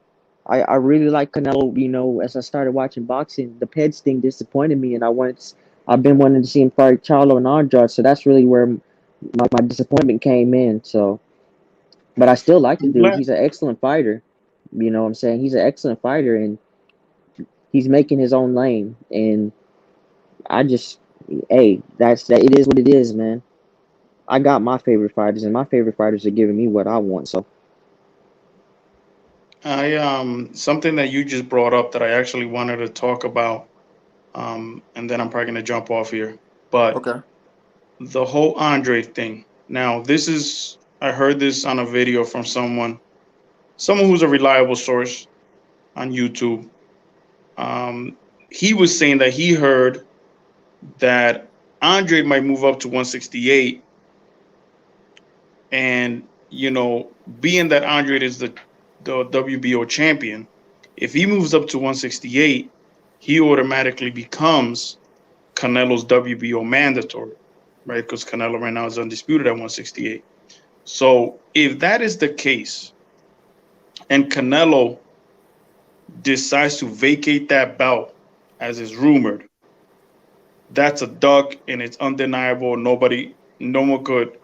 I really like Canelo. You know, as I started watching boxing, the Peds thing disappointed me, and I've been wanting to see him fight Charlo and Andrade. So that's really where my disappointment came in. So, but I still like the I'm dude. glad. He's an excellent fighter. You know what I'm saying? He's an excellent fighter, and he's making his own lane. And I just, hey, that's that. It is what it is, man. I got my favorite fighters, and my favorite fighters are giving me what I want. So, I something that you just brought up that I actually wanted to talk about, and then I'm probably gonna jump off here. But Okay. the whole Andre thing. Now, this is I heard this on a video from someone who's a reliable source on YouTube. Um, he was saying that he heard that Andre might move up to 168, and being that Andre is the WBO champion, if he moves up to 168, he automatically becomes Canelo's WBO mandatory, right? Because Canelo right now is undisputed at 168. So if that is the case, and Canelo decides to vacate that belt, as is rumored, that's a duck, and it's undeniable. No one could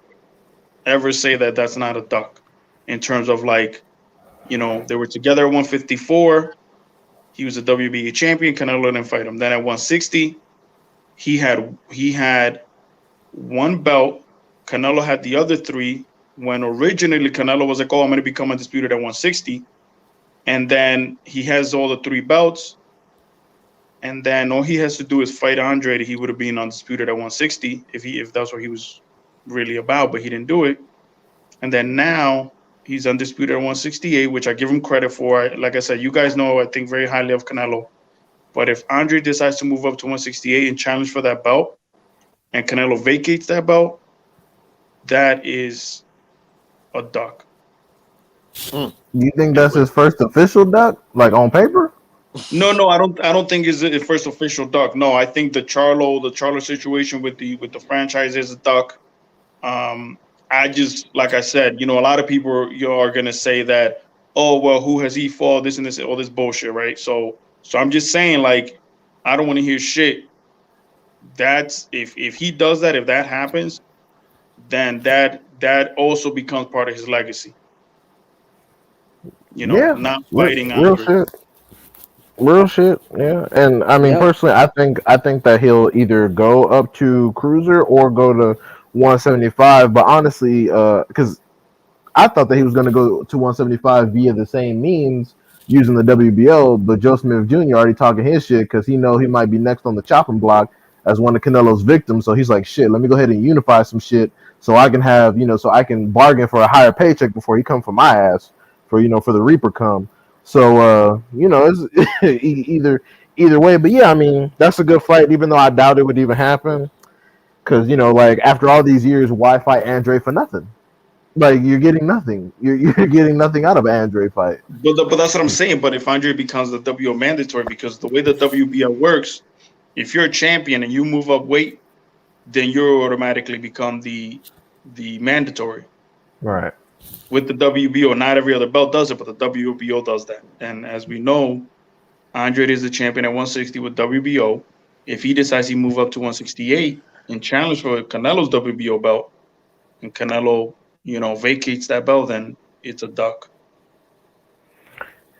ever say that that's not a duck. In terms of like, they were together at 154. He was a WBA champion. Canelo didn't fight him. Then at 160, he had one belt. Canelo had the other three. When originally Canelo was like, "Oh, I'm going to become undisputed at 160," and then he has all the three belts, and then all he has to do is fight Andre. He would have been undisputed at 160 if that's what he was really about, but he didn't do it. And then now he's undisputed at 168, which I give him credit for. Like I said, you guys know I think very highly of Canelo. But if Andre decides to move up to 168 and challenge for that belt, and Canelo vacates that belt, that is a duck. You think And that's his first official duck, like on paper? no, I don't. I don't think it's the first official duck. No, I think the Charlo situation with the franchise is a duck. Um, I just like I said, a lot of people are gonna say that, oh well, who has he fought? This and this, all this bullshit, right? So I'm just saying, like, I don't want to hear shit. That's if he does that, if that happens, then that also becomes part of his legacy. Yeah, Not fighting real Andre. shit. Real shit, yeah. And I mean, yep. personally, I think that he'll either go up to cruiser or go to 175. But honestly, because I thought that he was going to go to 175 via the same means using the WBO, but Joe Smith Jr. already talking his shit because he know he might be next on the chopping block as one of Canelo's victims. So he's like, shit, let me go ahead and unify some shit so I can have, so I can bargain for a higher paycheck before he come for my ass for the Reaper come. So it's either way. But yeah, I mean that's a good fight, even though I doubt it would even happen. Because like after all these years, why fight Andre for nothing? Like you're getting nothing. You're getting nothing out of an Andre fight. But that's what I'm saying. But if Andre becomes the WBO mandatory, because the way the WBO works, if you're a champion and you move up weight, then you automatically become the mandatory. Right. With the WBO, not every other belt does it, but the WBO does that. And as we know, Andre is the champion at 160 with WBO. If he decides he move up to 168 and challenge for Canelo's WBO belt, and Canelo, vacates that belt, then it's a duck.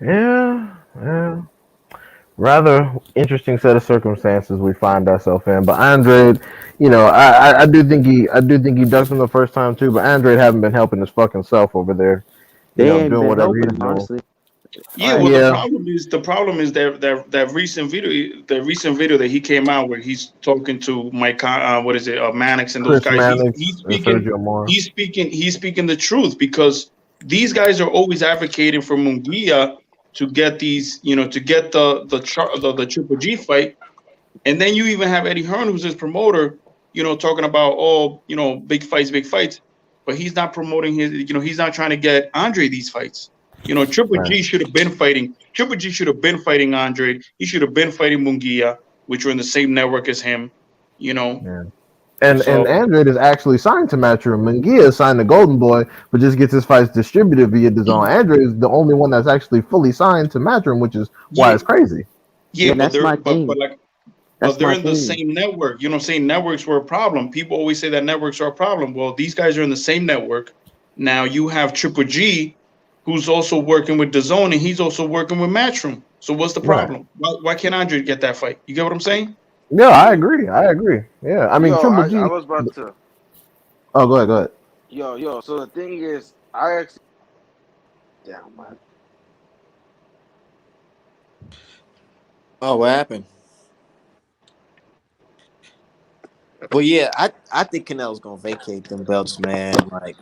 Yeah. Yeah. Rather interesting set of circumstances we find ourselves in. But Andre, I do think he ducked him the first time too. But Andre haven't been helping his fucking self over there. They ain't Doing been whatever helping he's him, doing. honestly. Yeah, well, Yeah, the problem is that recent video that he came out where he's talking to Mike, what is it, Mannix and those Chris guys. Mannix and Sergio Mora. He's speaking the truth because these guys are always advocating for Munguia to get these, to get the Triple G fight, and then you even have Eddie Hearn, who's his promoter, talking about big fights, but he's not promoting he's not trying to get Andre these fights. Triple Right. G should have been fighting. Triple G should have been fighting Andre. He should have been fighting Munguia, which are in the same network as him. Yeah. And So Andrade is actually signed to Matchroom. Munguia is signed to Golden Boy, but just gets his fights distributed via DAZN. Andrade is the only one that's actually fully signed to Matchroom, which is why yeah, it's crazy. yeah, Yeah, but that's my they're but thing. like but That's they're my in the thing. same network. You know what I'm saying? Networks were a problem. People always say that networks are a problem. Well, these guys are in the same network. Now you have Triple G, who's also working with DAZN, and he's also working with Matchroom. So what's the Right. problem? Why can't Andre get that fight? You get what I'm saying? Yeah, I agree. Yeah, I mean Yo, Triple I G. was about to. Oh, go ahead, go ahead. Yo. So the thing is, I actually. Damn, man. Oh, what happened? Well, yeah, I think Canelo's gonna vacate them belts, man. Like,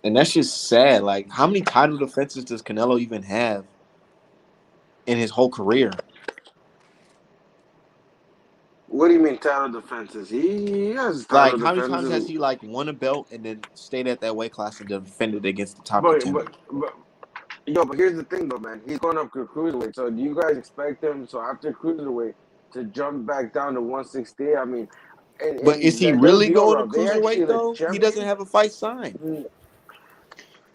and that's just sad. Like, how many title defenses does Canelo even have in his whole career? What do you mean title defenses? He has title Like, how many times has defenses, he like won a belt and then stayed at that weight class and defended against the top but contender? but here's the thing though, man. He's going up to cruiserweight. So do you guys expect him? So after cruiserweight to jump back down to 160? I mean, But is and he that really WBO going to route, they actually cruiserweight the though? He doesn't champion. have a fight signed.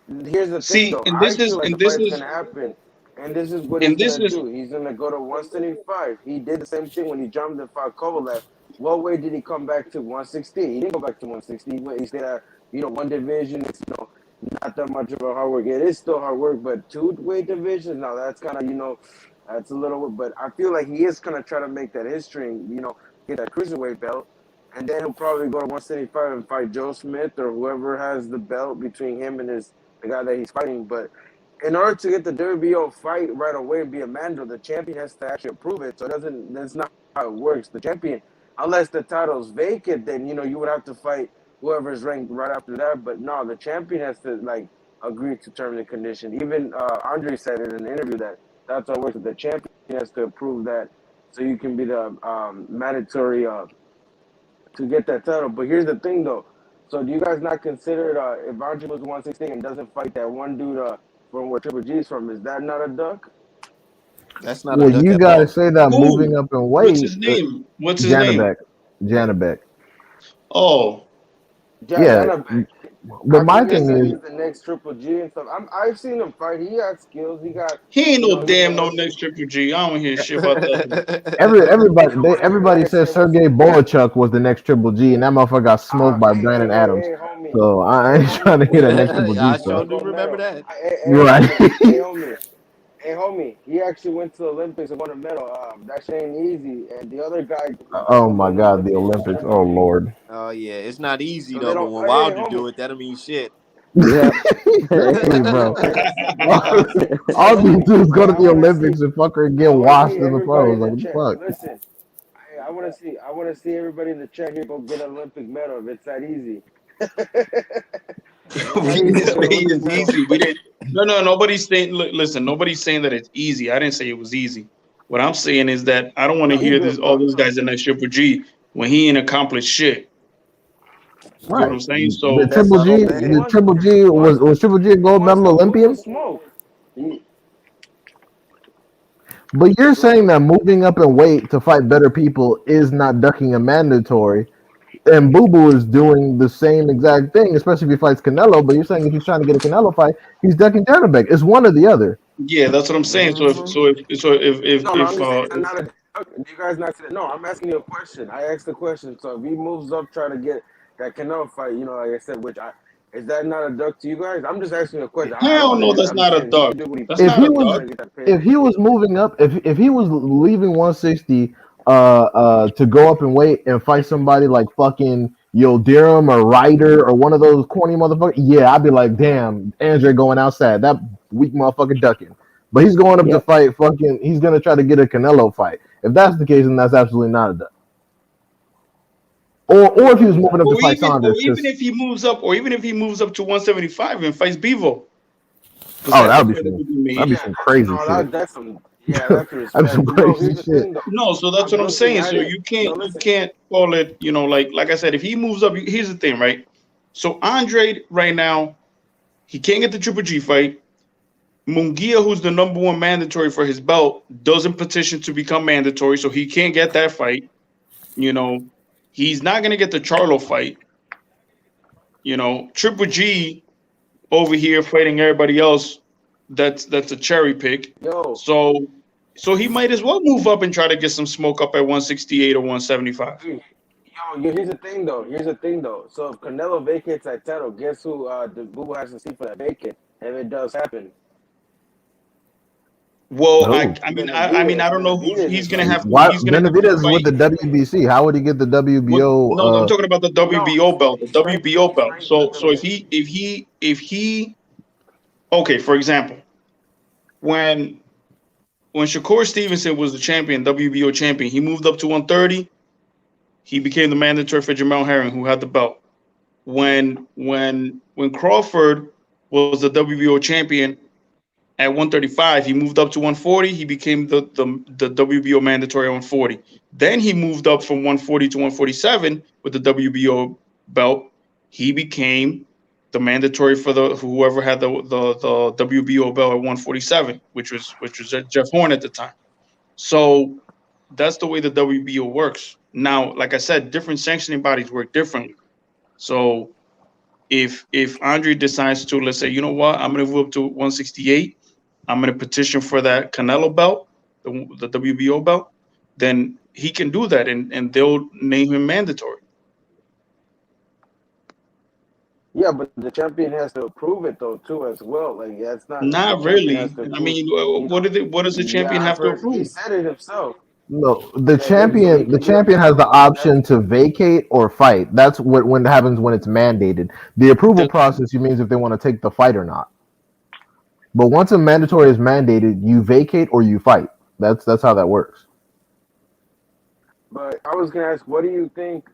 Here's the thing See, though. I feel like the fight's gonna happen, and this is what he's and this gonna is do. He's gonna go to 175. He did the same thing when he jumped and fought Kovalev. What weight did he come back to? 160. He didn't go back to 160. He stayed at one division. It's not that much of a hard work. It is still hard work, but two weight divisions now that's kind of that's a little. But I feel like he is gonna try to make that history. And, get that cruiserweight belt, and then he'll probably go to 175 and fight Joe Smith or whoever has the belt between him and the guy that he's fighting. But in order to get the WBO fight right away and be a mandatory, the champion has to actually approve it. So that's not how it works. The champion, unless the title's vacant, then you would have to fight whoever's ranked right after that. But no, the champion has to agree to terms and conditions. Even Andre said in an interview that's how it works. The champion has to approve that, so you can be the mandatory to get that title. But here's the thing, though. So do you guys not consider if Andre was 116 and doesn't fight that one dude from where Triple G is from, is that not a duck? That's not a Well, duck you at guys all. say that moving who? up in What's weight, his name? What's his name? Janabek, Janabek. Oh, Yeah, Jana, but I my think thing he's is, the next Triple G and stuff. I've seen him fight. He got skills. He got, he ain't no he's damn no a. next Triple G. I don't hear shit about that. everybody says Sergey Boychuk was the next Triple G, and that motherfucker got smoked by Brandon Adams. Hey, homie. So I ain't trying to hear that next Triple G I stuff. sure do remember that. Right. Hey, homie. He actually went to the Olympics and won a medal. That shit ain't easy. And the other guy Oh my God, the Olympics. Oh Lord. Oh yeah, it's not easy So though. they But don't. when Hey, Wilder do homie. it, that don't mean shit. Yeah. Exactly, bro. All Hey, these dudes go to I the want to Olympics see. and fucking I get want to washed see in the everybody pros. in Like, the what the chat. fuck? Listen, I want to see. I want to see everybody in the chat here go get an Olympic medal if it's that easy. It's that We easy didn't to say get an Olympic it's medal. easy. We didn't. No. Nobody's saying. Listen, nobody's saying that it's easy. I didn't say it was easy. What I'm saying is that I don't want to No, you hear this. good, All bro. those guys in that Triple G when he ain't accomplished shit. You get what Right. I'm saying? The So That's Triple all G, he the wants. Triple G was Triple G a He gold wants medal to move some Olympian? smoke. But you're Go saying ahead. that moving up in weight to fight better people is not ducking a mandatory, and Boo Boo is doing the same exact thing, especially if he fights Canelo. But you're saying if he's trying to get a Canelo fight, he's ducking Janabek. It's one or the other. yeah, that's what I'm saying. So if Mhm. so if so if No, if I'm just saying uh I'm not a. Do you guys not say that? No, I'm asking you a question. I asked the question. So if he moves up, try to get that Canelo fight, like I said, is that not a duck to you guys? I'm just asking you a question. I don't hell want to no, hear that. that's I'm just not a saying he duck. could do what he That's If not he a he's was duck. trying to get that if payday. he was moving up, if he was leaving 160 to go up in weight and fight somebody like fucking Yildirim or Ryder or one of those corny motherfuckers, yeah, I'd be like, damn, Andre going outside. That weak motherfucker ducking. But he's going up to Yep. fight fucking. He's gonna try to get a Canelo fight. If that's the case, then that's absolutely not a done. Or if he was moving up to fight Saunders, even because if he moves up, or even if he moves up to 175 and fights Bevo, because oh, that's a fight that could be that'd be made. Yeah, some crazy no, shit. that's some. Yeah, that's That'd be some respect. But no, crazy here's the shit. thing though. No, so that's I'm what I'm looking saying. at So it. you No, can't listen. call it, like I said, if he moves up, here's the thing, right? So Andre right now, he can't get the Triple G fight. Munguia, who's the number one mandatory for his belt, doesn't petition to become mandatory, so he can't get that fight. You know, he's not gonna get the Charlo fight. Triple G over here fighting everybody else. That's a cherry pick. Yo, So he might as well move up and try to get some smoke up at 168 or 175. here's the thing though. Here's the thing though. So if Canelo vacates that title, guess who the Boo has to see for that vacate? If it does happen, Well, No. I don't know who Benavidez he's is gonna like, have to. Why He's gonna have to Benavidez is with fight. the WBC? How would he get the WBO? No, I'm talking about the no, WBO belt. The he's WBO belt. trained So with so them. if he okay, for example, when Shakur Stevenson was the champion, WBO champion, he moved up to 130. He became the mandatory for Jamel Herring, who had the belt. When Crawford was the WBO champion at 135, he moved up to 140. He became the WBO mandatory at 140. Then he moved up from 140 to 147 with the WBO belt. He became the mandatory for whoever had the WBO belt at 147, which was Jeff Horn at the time. So that's the way the WBO works. Now, like I said, different sanctioning bodies work differently. So if Andre decides to, let's say, you know what, I'm going to move up to 168, I'm going to petition for that Canelo belt, the WBO belt, then he can do that, and they'll name him mandatory. Yeah, but the champion has to approve it though too as well. Like that's not the Not champion has really. to I approve. mean, You know, what does the champion yeah, I've have to heard he approve? said it himself No, that so he the can be a champion has the mandatory. option to vacate or fight. That's what when it happens when it's mandated. The approval The, process means if they want to take the fight or not. But once a mandatory is mandated, you vacate or you fight. That's how that works. But I was gonna ask, what do you think?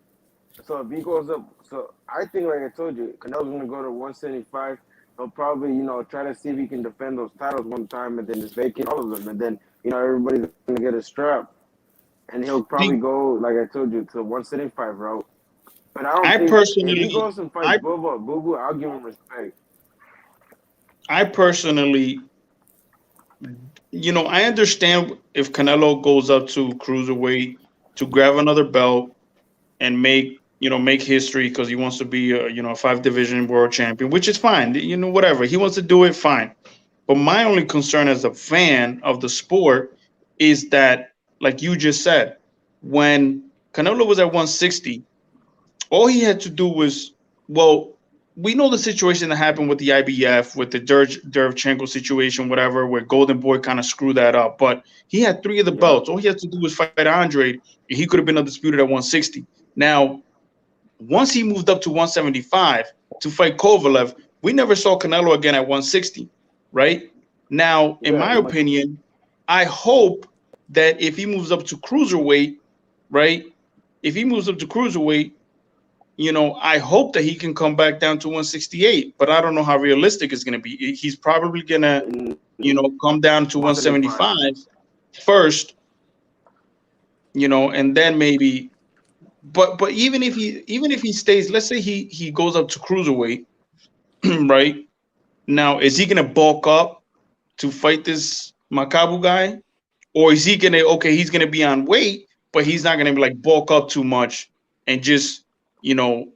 So if he goes up, so I think like I told you, Canelo's gonna go to 175. He'll probably try to see if he can defend those titles one time and then just vacate all of them, and then everybody's gonna get a strap, and he'll probably see, go like I told you to 175 route. But I don't I think if he personally, goes and fights I Boo Boo, I'll give him respect. I personally, I understand if Canelo goes up to cruiserweight to grab another belt and make history because he wants to be a 5 division world champion, which is fine. Whatever he wants to do it, fine. But my only concern as a fan of the sport is that, like you just said, when Canelo was at 160, all he had to do was, well, we know the situation that happened with the IBF, with the Derevchenko situation, whatever, where Golden Boy kind of screwed that up. But he had 3 of the Yeah, belts. All he had to do was fight Andre, and he could have been undisputed at 160. Now, once he moved up to 175 to fight Kovalev, we never saw Canelo again at 160, right? Now, in yeah, my like opinion, I hope that if he moves up to cruiserweight, right? If he moves up to cruiserweight, I hope that he can come back down to 168, but I don't know how realistic it's going to be. He's probably going to, in come down to 175. 175 first, and then maybe. But even if he stays, let's say he goes up to cruiserweight, right? Now, is he going to bulk up to fight this Makabu guy, or is he going to he's going to be on weight, but he's not going to be like bulk up too much and just you know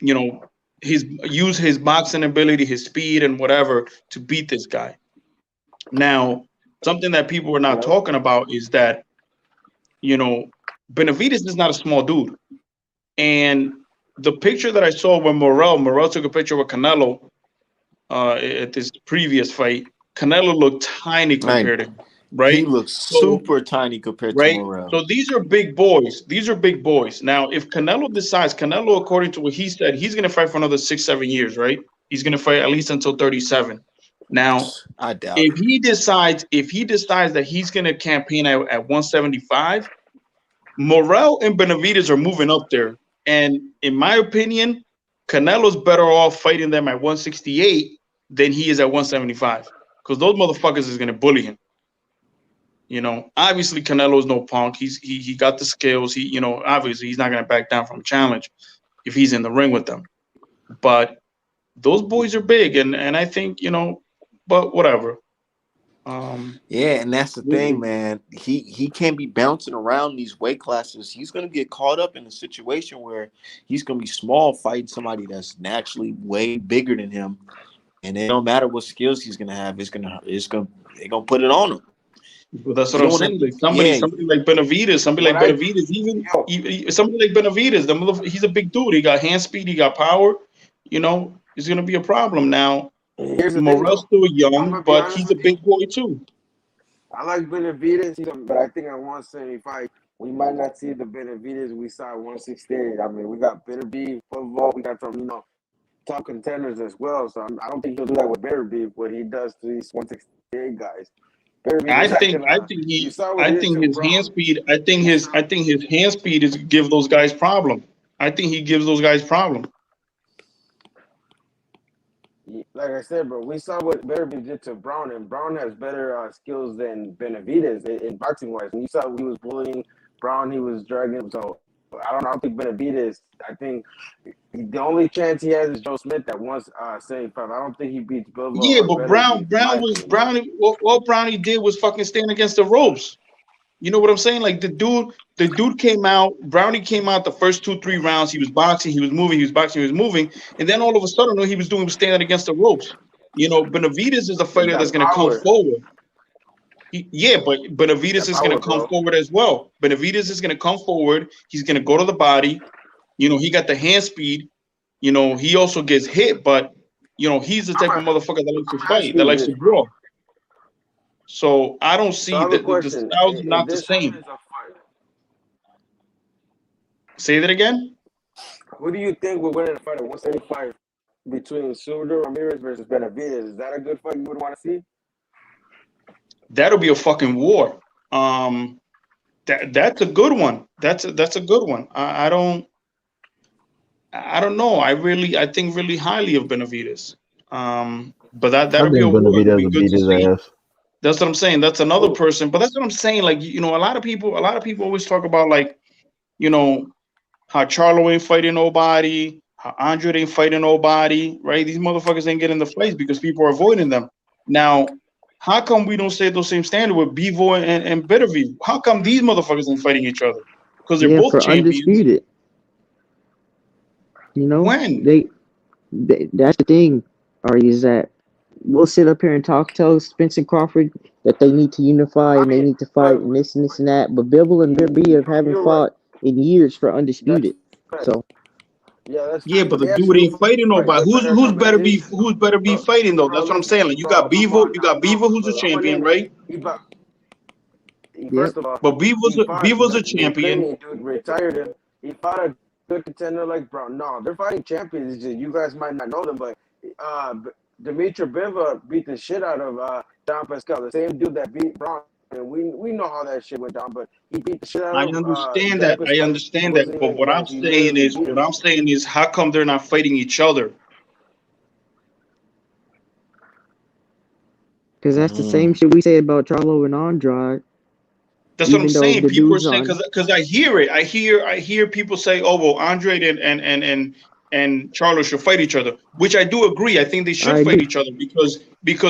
you know use his boxing ability, his speed, and whatever to beat this guy. Now, something that people are not Hello. talking about is that Benavidez is not a small dude, and the picture that I saw when Morrell took a picture with Canelo at this previous fight, Canelo looked tiny I compared to him, He right? looks So super tiny compared to right? Morel. So these are big boys. These are big boys. Now, if Canelo decides, Canelo, according to what he said, he's going to fight for another 6, 7 years, right? He's going to fight at least until 37. Now, I doubt if it. he decides that he's gonna campaign at 175, Morrell and Benavidez are moving up there. And in my opinion, Canelo's better off fighting them at 168 than he is at 175. Because those motherfuckers is gonna bully him. You know, obviously Canelo's no punk. He got the skills. Obviously he's not gonna back down from a challenge if he's in the ring with them. But those boys are big, and I think, but whatever. Yeah, and that's the We, thing, man. He can't be bouncing around these weight classes. He's gonna get caught up in a situation where he's gonna be small fighting somebody that's naturally way bigger than him, and it don't matter what skills he's gonna have. They're gonna put it on him. Well, that's You what I'm don't want saying. to. Like Yeah, somebody like Benavidez, Yo, somebody like Benavidez, he's a big dude. He got hand speed, he got power. It's gonna be a problem. Now, here's the thing Morel's though. still I'm young, gonna be but honest he's a with you. big boy too. I like Benavidez, but I think at 175 we might not see the Benavidez we saw at 168. I mean, we got Beterbiev, football. We got some, top contenders as well. So I don't think he'll do that with Beterbiev. What he does to these 168 guys. Beterbiev I is think, acting. I think You he, saw what I he did think to his hand Brown. speed, I think his hand speed is give those guys problem. I think he gives those guys problem. Like I said, bro, we saw what Beterbiev did to Brown, and Brown has better skills than Benavidez in boxing wise. And you saw he was bullying Brown, he was dragging him. So I don't know. I don't think Benavidez. I think the only chance he has is Joe Smith at 175. I don't think he beats Bilbo Yeah, or but Brown, Beterbiev, in my Brown was opinion, bro. Brownie. What Brownie did was fucking stand against the ropes. You know what I'm saying? Like the dude came out. Brownie came out the first 2-3 rounds. He was boxing. He was moving. He was boxing. He was moving. And then all of a sudden, what he was doing was standing against the ropes. Benavidez is a He fighter that's got going to come power. forward. But He Benavidez got is going to power, come bro. forward as well. Benavidez is going to come forward. He's going to go to the body. He got the hand speed. He also gets hit, but he's the I'm type of gonna, motherfucker that likes to I'm gonna ask fight, that you likes to this, bro. brawl. So I don't So I see have a that the question. styles are If not the this one same. is a fight, Say that again. who do you think will win in a fight at 175 between Sudo Ramirez versus Benavidez? Is that a good fight you would want to see? That'll be a fucking war. That's a good one. That's a good one. I don't know. I think really highly of Benavidez. But I that'll be a think war. It'll Benavidez be will good beat to his see. ass. That's what I'm saying. That's another Who? person. But that's what I'm saying. Like, a lot of people always talk about, like, how Charlo ain't fighting nobody, how Andre ain't fighting nobody, right? These motherfuckers ain't getting the fights because people are avoiding them. Now, how come we don't say those same standard with Bevo and Beterbiev? How come these motherfuckers ain't fighting each other? Because they're Yeah, both for champions. undisputed. When? That's the thing, Ari, is that we'll sit up here and tell Spence and Crawford that they need to unify I and they mean, need to fight but and this and that, but Bivol and B haven't you're right. fought in years for That's undisputed. fact. So Yeah, that's Yeah, fact. but the They actually dude do ain't fighting fight nobody. way Who's better who's better be competition. who's better be Bro, fighting though? bro, That's what I'm listen, saying. Like, you got bro, come Bevo, on you now, got bro. Bevo who's a I'm gonna champion, name it. right? yep. First of all, But he fought Bevo's a the champion. Ukrainian dude, retired him. He fought a good contender like Brown. No, they're fighting champions. It's just, you guys might not know them, but Dmitry Bivol beat the shit out of John Pascal, the same dude that beat Brown. And we know how that shit went down, but he beat the shit out I of understand John that. I Pascal. He understand that. wasn't even But what I'm advanced. He saying literally is, beat him. how come they're not fighting each other? Because that's the same shit we say about Charlo and Andrade, That's what I'm even though saying. the People are dudes saying, on. because I hear it. I hear people say, "Oh well, Andre and Charlo should fight each other," which I do agree. I think they should I fight do. each other because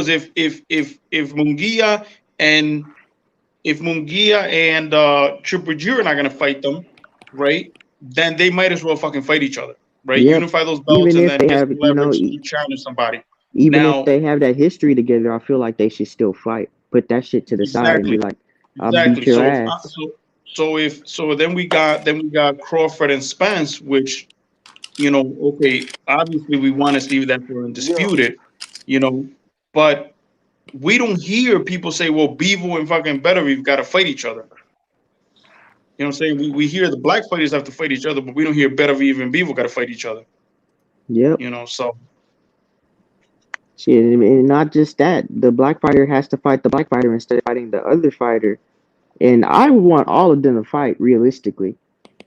if Munguia and Triple G are not gonna fight them, right? Then they might as well fucking fight each other, right? Yep. Unify those belts Even and if then they get have, some leverage to challenge somebody. even if Now, they have that history together, I feel like they should still fight. Put that shit to the side and be exactly, like, I'll beat exactly. your So if ass. then we got Crawford and Spence, which, okay, obviously we want to see that they're Yeah. undisputed, but we don't hear people say, well, Bevo and fucking Better, we've got to fight each other. You know what I'm saying? We hear the black fighters have to fight each other, but we don't hear Better and Bevo got to fight each other. Yep. So Shit, and not just that. The black fighter has to fight the black fighter instead of fighting the other fighter. And I want all of them to fight realistically,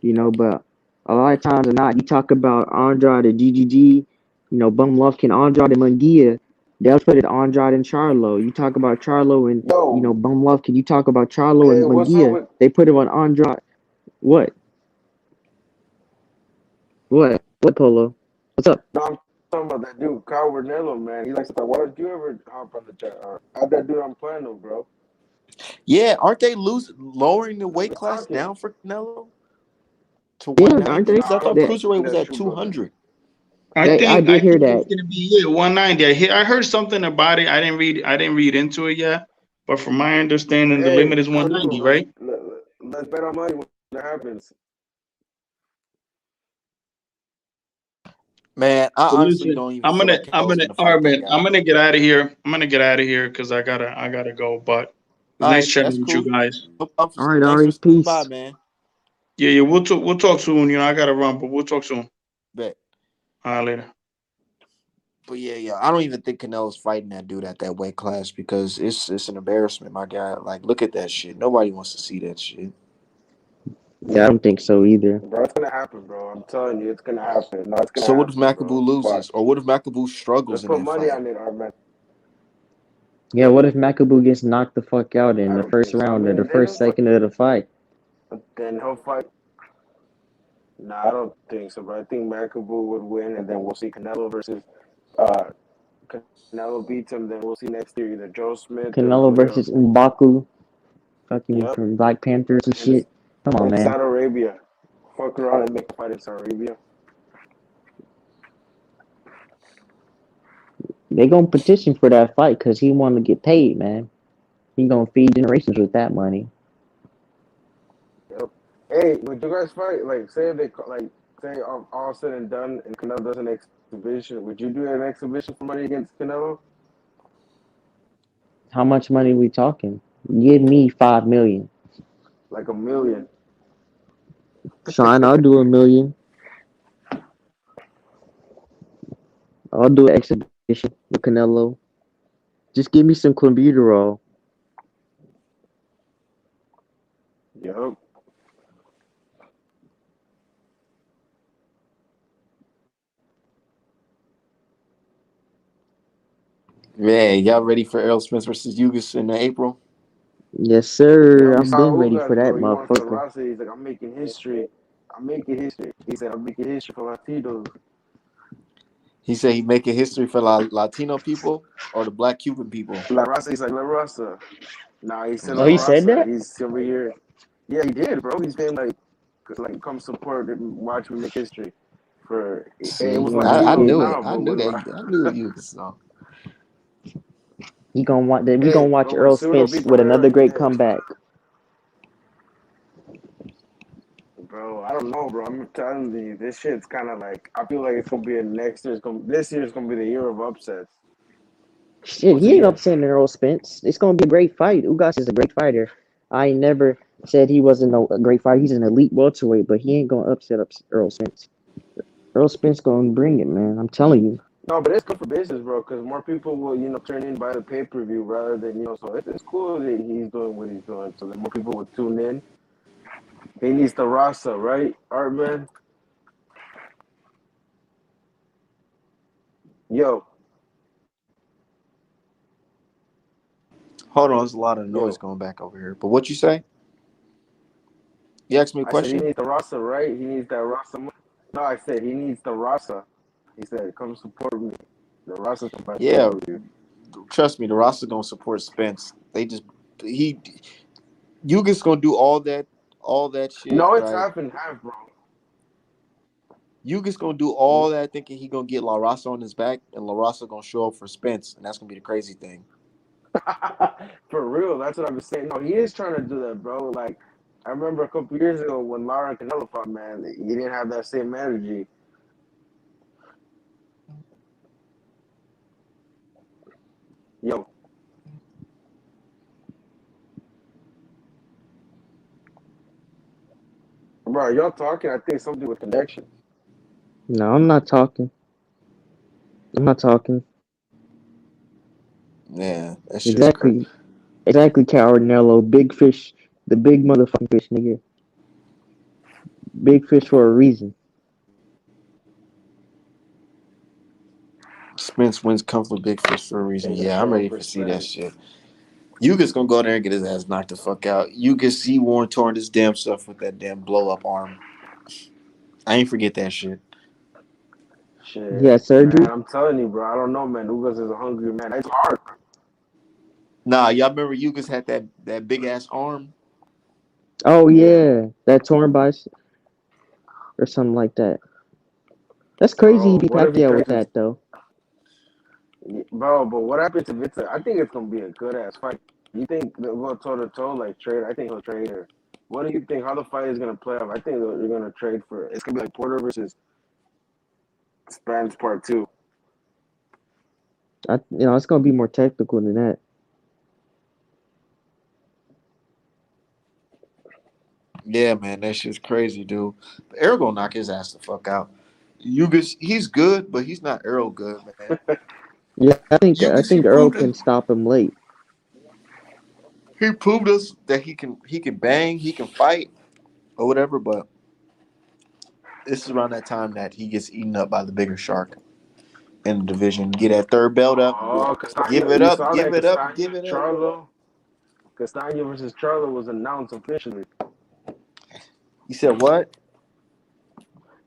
but a lot of times or not. You talk about Andrade and GGG, Bum Lufkin, Andrade and Munguia. They'll put it Andrade and Charlo. You talk about Charlo and Yo, Bum Lufkin. You talk about Charlo hey, and what's up Munguia. with? They put it on Andrade. What? What, Polo? What's up? No, I'm talking about that dude, Kyle Renello, man. He likes to talk. Why don't you ever hop on the chat? How'd that dude on Plano, bro? Yeah, aren't they lowering the I've weight been class talking. down for Canelo to Yeah, aren't 190? they? Because Nah, I I don't thought They, think cruiserweight was that's at true, brother. 200. I I did hear think it's that. gonna be 190. I heard something about it. I didn't read into it yet, but from my understanding, the Hey, limit is Quando, 190, right? let's bet our money when that happens. Man, I So honestly listen, don't even feel like I'm Canelo's gonna, gonna all right, fight that man. guy. Get out of here. I'm gonna get out of here because I gotta go. But it's All nice right, chatting that's with you cool. guys. No problem. All right, Thanks Ari, for stopping by, peace. man. Yeah, yeah. We'll talk soon. I gotta run, but we'll talk soon. Bet. All right, later. But yeah, I don't even think Canelo's fighting that dude at that weight class because it's an embarrassment, my guy. Like, look at that shit. Nobody wants to see that shit. Yeah, I don't think so either. Bro, it's gonna happen, bro. I'm telling you, it's gonna happen. No, it's gonna So what if happen, Makabu bro. loses, or Watch. what if Makabu struggles Let's in put that money fight? on it, our man. Yeah, what if Makabu gets knocked the fuck out in I the don't first think so. I round or the mean, then he'll first fight. second of the fight? Then he'll fight. Nah, I don't think so, bro. I think Makabu would win, and then we'll see Canelo versus uh Canelo beats him. Then we'll see next year either Joe Smith or Canelo Williams. versus M'Baku, fucking Yep, from Black Panthers and and it's shit. Come on, in man. Saudi Arabia. Fuck around and make a fight in Saudi Arabia. They gonna petition for that fight because he want to get paid, man. He gonna feed generations with that money. Yep. Hey, would you guys fight? Like, say if they say all said and done, and Canelo does an exhibition. Would you do an exhibition for money against Canelo? How much money we talking? Give me 5 million. Like 1 million. Fine, I'll do 1 million. I'll do an exhibition with Canelo. Just give me some clenbuterol. Yep. Man, y'all ready for Errol Spence versus Ugas in April? Yes, sir. Yep. You I'm been saw ready for Ugas, that bro. He wants the motherfucker. Rossi. He's like, I'm making history. I'm making history. He said, I'm making history for Latinos. He said he making history for Latino people or the Black Cuban people. La Raza. He's like, La Raza. Nah, he said Oh, La he No. said Raza. that? He's over here. Yeah, he did, bro. He's been like, come support and watch me make history. For it was See, Nah, I Latinos knew shit. it. now, I but knew with that. I knew Ugas. So. You gonna want that? We hey, gonna watch but when Earl Suno Spence beat with Pereira, another he great did. comeback. Bro, I don't know, bro. I'm telling you, this shit's kind of like I feel like it's gonna be a next year's gonna this year's gonna be the year of upsets Shit, once he ain't again. upsetting Earl Spence. It's gonna be a great fight. Ugas is a great fighter. I ain't never said he wasn't a great fighter. He's an elite welterweight, but he ain't gonna upset Earl Spence. Earl Spence gonna bring it, man. I'm telling you. No, but it's good for business, bro, because more people will turn in by the pay per view rather than So it's cool that he's doing what he's doing, so that more people will tune in. He needs the Rasa, right, Art man? Yo, Hold on, there's a lot of noise yo. going back over here. But what you say? You asked me a I said he question? needs the Rasa, right? He needs that Rasa. No, I said he needs the Rasa. He said, "Come support me." The Rasa's the best pay Yeah, per view. trust me, the roster gonna support Spence. They just he Ugas gonna do all that shit, No, it's right? half and half, bro. Ugas gonna do all that thinking he gonna get La Raza on his back, and La Raza gonna show up for Spence, and that's gonna be the crazy thing. For real, that's what I was saying. No, he is trying to do that, bro. Like, I remember a couple years ago when Lara and Canelo fought, man, he didn't have that same energy. Yo, bro, y'all talking? I think something with connection. No, I'm not talking. I'm not talking. That shit's crazy. Exactly. Exactly, Canelo. Big fish. The big motherfucking fish, nigga. Big fish for a reason. Spence wins comes with big fish for a reason. Take a Yeah, I'm shot ready for to see that Spence. shit. Yuga's gonna go there and get his ass knocked the fuck out. You can see Warren torn his damn stuff with that damn blow up arm. I ain't forget that shit. He had Shit, man, surgery. I'm telling you, bro. I don't know, man. Ugas is a hungry man. It's hard. Nah, y'all remember Yuga's had that big ass arm? Oh Yeah, yeah, that torn or something like that. That's crazy. He bro. beat What if he Pacquiao with traces, that though. bro? But what happens if it's I think it's gonna be a good ass fight. You think they'll go toe to toe like trade? I think he'll trade her. What do you think? How the fight is gonna play out? I think they're gonna trade for. It's gonna be like Porter versus Spence Part Two. It's gonna be more technical than that. Yeah, man, that shit's crazy, dude. But Errol gonna knock his ass the fuck out. Yuga's he's good, but he's not Errol good, man. Yeah, I Yuga's he think Earl proved can it. stop him late. He proved us that he can bang, he can fight or whatever. But this is around that time that he gets eaten up by the bigger shark in the division. Get that third belt up, Oh, give Castano, it you up, saw give that it up, Castano give it up. Charlo. Castano versus Charlo was announced officially. You said what?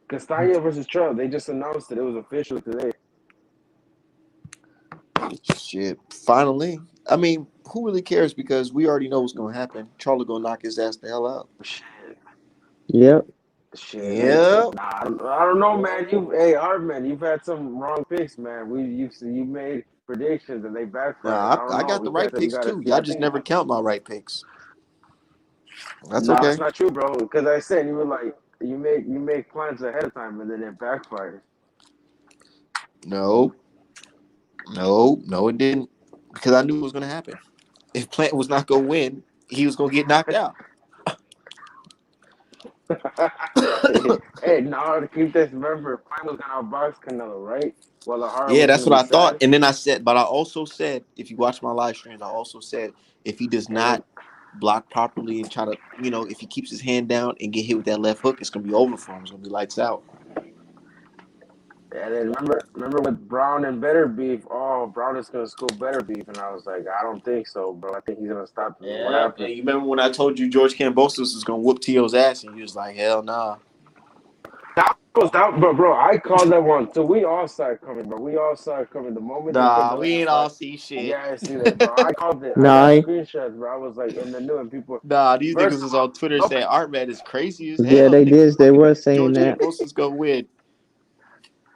Castano versus Charlo. They just announced it. It was official today. Shit. Finally. I mean, who really cares? Because we already know what's gonna happen. Charlie gonna knock his ass the hell out. Shit. Yep. Shit, Yeah. nah, I don't know, man. Hey, Art, man, you've had some wrong picks, man. You made predictions and they backfired. I Nah, don't I know. got We the right we picks gotta too. see. Y'all I just think never count my right picks. That's no, that's okay. not true, bro. Because I said you were like you make plans ahead of time and then it backfires. No, no, it didn't. Because I knew it was gonna happen. If Plant was not gonna win, he was gonna get knocked out. Hey, now to keep this, remember, Prime was gonna outbox Canelo, right? Well, the heart Yeah, was that's gonna what be I thought. sad. And then I said, but I also said, if you watch my live streams, I also said if he does And then not block properly and try to, if he keeps his hand down and get hit with that left hook, it's gonna be over for him. It's gonna be lights out. remember with Brown and Better Beef. Oh, Brown is gonna school Better Beef, and I was like, I don't think so, bro. I think he's gonna stop him. And what Yeah, and happened? you remember when I told you George Kambosos was gonna whoop T.O.'s ass, and you was like, hell nah. Bro. I called that one. So we all saw it coming, bro. We all saw it coming. The moment they put Nah, the we last ain't all fight. see shit. Yeah, I see that, bro. I called it. I Nah, got screenshots, bro. I was like in the new and people. Nah, these First niggas of was on Twitter all, saying Art Man is crazy as yeah, hell. they Niggas did. They fucking were saying George that. Kambosos gonna win.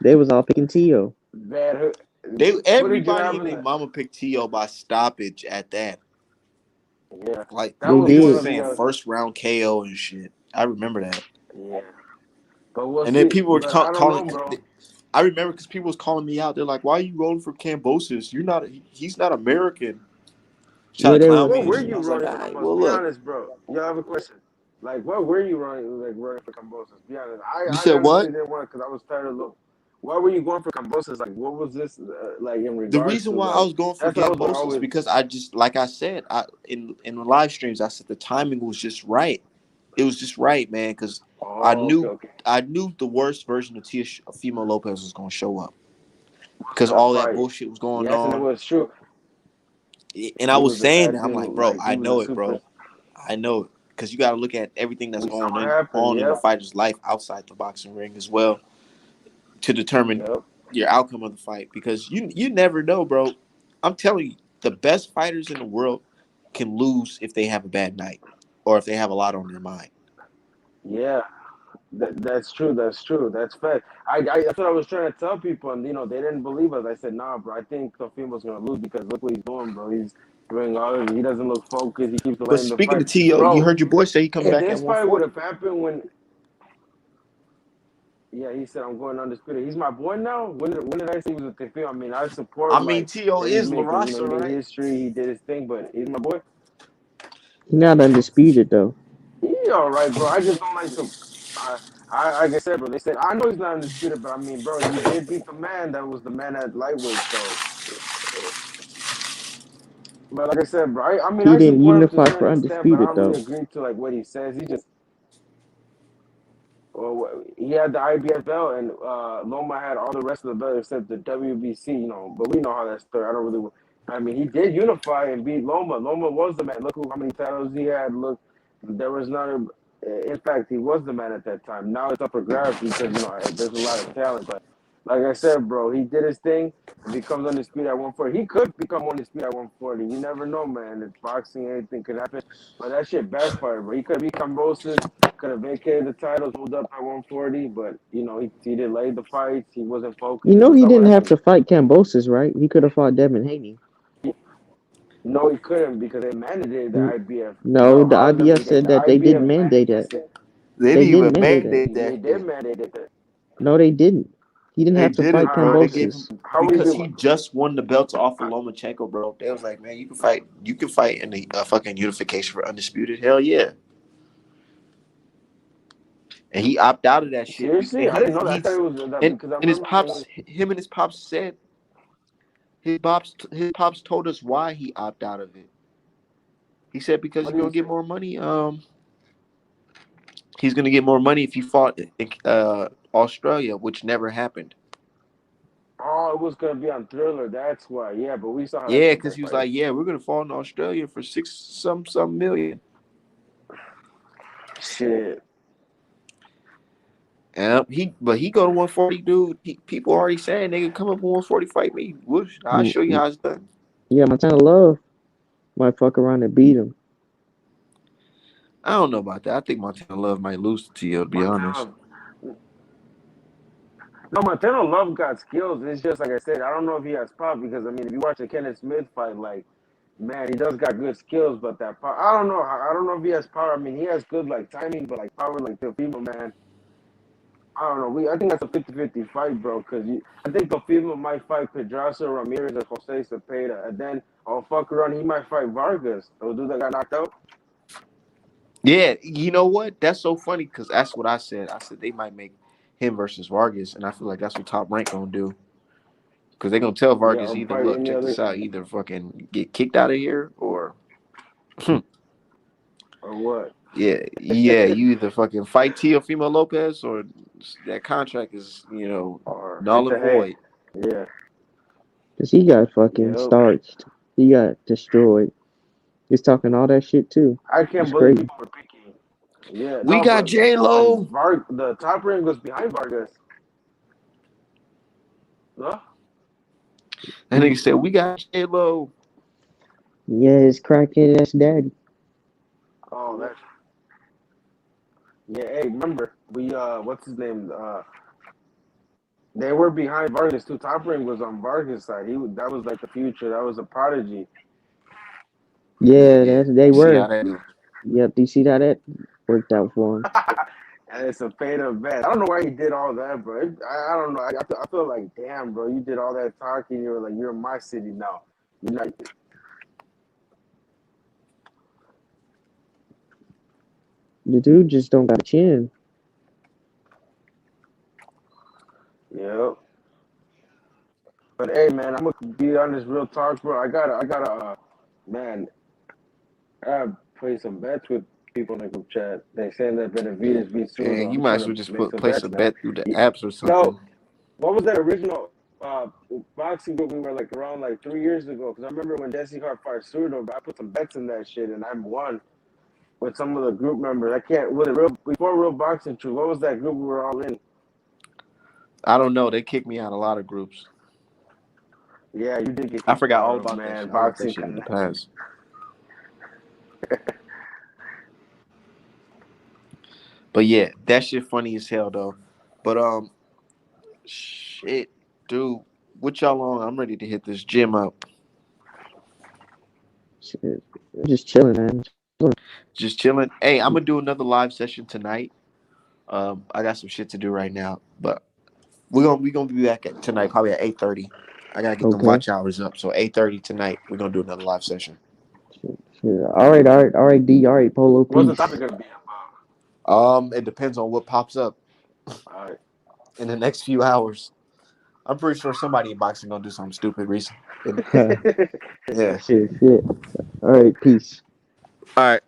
They was all picking Tio. bad. Footage you Everybody have and in their the. mama picked T.O. by stoppage at that. Yeah, Like that They was niggas one was did. of the. saying first round KO and shit. I remember that. Yeah, but we'll And then see. people were But I don't calling. know, bro. I remember because people was calling me out. They're like, "Why are you rolling for Kambosos? You're not. He's not American." Trying Yeah, to they clown were. What me and were shit. I you was like, running "All for right, Campos? well, Be look." honest, bro. You have a question. Like, what were you running for Campos? Be honest. You I said honestly what? didn't want because I was tired of look. Why were you going for Campos? Like, what was this like in The regards reason to? why I Like, was going for that's what I was like Kambosos always. because I just, like I said, in the live streams, I said the timing was just right. It was just right, man, because I Oh, okay, knew okay. I knew the worst version of Fimo Lopez was going to show up Was because gonna all that fight. bullshit was going Yes, and it on, was true. and I He was was the saying that I'm tattoo. like, bro, Like, he I was a know it, super. bro. I know it because you got to look at everything that's We saw going what happened. on in the Yep. fighter's life outside the boxing ring as well to determine Yep. your outcome of the fight because you never know, bro. I'm telling you, the best fighters in the world can lose if they have a bad night or if they have a lot on their mind. Yeah. That's true. That's true. That's fact. That's what I was trying to tell people, and they didn't believe us. I said, "Nah, bro. I think Teofimo's gonna lose because look what he's doing, bro. He's doing all. He doesn't look focused. He keeps But delaying the speaking fight, of T.O., you bro. heard your boy say he coming If back at this fight would 140. have happened when, yeah, he said I'm going undisputed. He's my boy now. When did I say he was with Teofimo? I mean, I support I mean, like T.O. that he's is La making. He Raza, made right? history. He did his thing, but he's my boy. He not undisputed though. He all right, bro. I just don't like the. Like I said, bro. They said I know he's not undisputed, but I mean, bro, he did beat the man that was the man at lightweight. So But like I said, bro, I mean, He I didn't support him to a unify for certain extent, but I undisputed don't though. really agree to like what he says. He had the IBF belt, and Loma had all the rest of the belt except the WBC. But we know how that story. I don't really. I mean, he did unify and beat Loma. Loma was the man. Look how many titles he had. Look, there was not a. In fact, he was the man at that time. Now it's up for grabs because there's a lot of talent. But like I said, bro, he did his thing and becomes undisputed at 140. He could become undisputed at 140. You never know, man. It's boxing. Anything could happen. But that shit backfired, bro. He could become Roses. Could have vacated the titles, moved up at 140, but he delayed the fights. He wasn't You focused. know That's he all what didn't have happened. to fight Cambosis, right? He could have fought Devin Haney. No, he couldn't because they mandated the IBF. No, No, the how is that? IBF The said that they IBF didn't mandate that. They They didn't didn't even mandate that. mandate they that did shit. mandate it. No, they didn't. He didn't They have to did fight it, bro. They gave Cambosis. him How we because do? he just won the belts off of Lomachenko, bro. They was like, man, you can fight in the fucking unification for undisputed. Hell yeah. And he opted out of that shit. Seriously, And I didn't know that. I thought he's it was that and because I and his remember pops, him and his pops said his pops told us why he opted out of it. He said because what he's did he gonna say? get more money. He's gonna get more money if he fought in Australia, which never happened. Oh, it was gonna be on Thriller. That's why. Yeah, but we saw how that Yeah, shit because he was backfired. like, yeah, we're gonna fall in Australia for some million. Shit. But he go to 140, dude. People already saying they can come up with 140 fight me. Whoosh, I'll show you how it's done. Yeah, Montana Love might fuck around and beat him. I don't know about that. I think Montana Love might lose to T.O., to be honest. No, Montana Love got skills. It's just like I said, I don't know if he has pop because if you watch the Kenneth Smith fight, like man, he does got good skills, but that power, I don't know. I don't know if he has power. I mean, he has good like timing, but like power, like Teofimo, man. I don't know. I think that's a 50-50 fight, bro. Because I think Teofimo might fight Pedraza Ramirez and Jose Cepeda, and then fuck around, he might fight Vargas. The dude that got knocked out. Yeah, you know what? That's so funny because that's what I said. I said they might make him versus Vargas, and I feel like that's what Top Rank gonna do. Because they're gonna tell Yeah, Vargas or either, fight look, any check other this out, either fucking get kicked out of here or or what? yeah, you either fucking fight Teofimo Lopez or that contract is, Or null it's and a hey, void. yeah, Cause he got fucking yep. starched. He got destroyed. He's talking all that shit too. I can't It's believe crazy. people were picking. Yeah, We no, got but J Lo. The Top Rank was behind Vargas. Huh? And he said we got J Lo. Yeah, his crackhead ass daddy. Oh, that's yeah. Hey, remember what's his name? They were behind Vargas too. Top Rank was on Vargas' side. That was like the future. That was a prodigy. Yeah, Yeah, they you see how were. that goes. Yep, you see how that worked out for him. And it's a fate of bad. I don't know why he did all that, bro. I don't know. I feel like, damn, bro, you did all that talking. You were like, you're in my city now. You're not. The dude just don't got a chin. Yep. But hey, man, I'm gonna be honest, real talk, bro. Man, I gotta play some bets with people in the group chat. They saying that Benavides beat And Cejudo. you I'm might trying as well to just make some place bets a now. bet through the apps or Yo, something. what was that original boxing group we were like around like 3 years ago? Because I remember when Desi Hart fought Cejudo, I put some bets in that shit and I won with some of the group members. I can't. Was it before Real Boxing True? What was that group we were all in? I don't know. They kicked me out of a lot of groups. Yeah, you did get I kicked forgot out all of, about that man. shit. I left that Boxing shit in the Connection. past. But yeah, that shit funny as hell though. But shit, dude, what y'all on? I'm ready to hit this gym up. Shit. Just chilling, man. Just chilling. Hey, I'm gonna do another live session tonight. I got some shit to do right now, but we gonna be back tonight probably at 8:30. I gotta get them Okay. watch hours up. So 8:30 tonight, we're gonna do another live session. Shit. All right, D. All right, Polo. What's the Peace. topic gonna be about? It depends on what pops up All right. in the next few hours. I'm pretty sure somebody in boxing gonna do something stupid recently. Yeah. Shit. All right, peace. All right.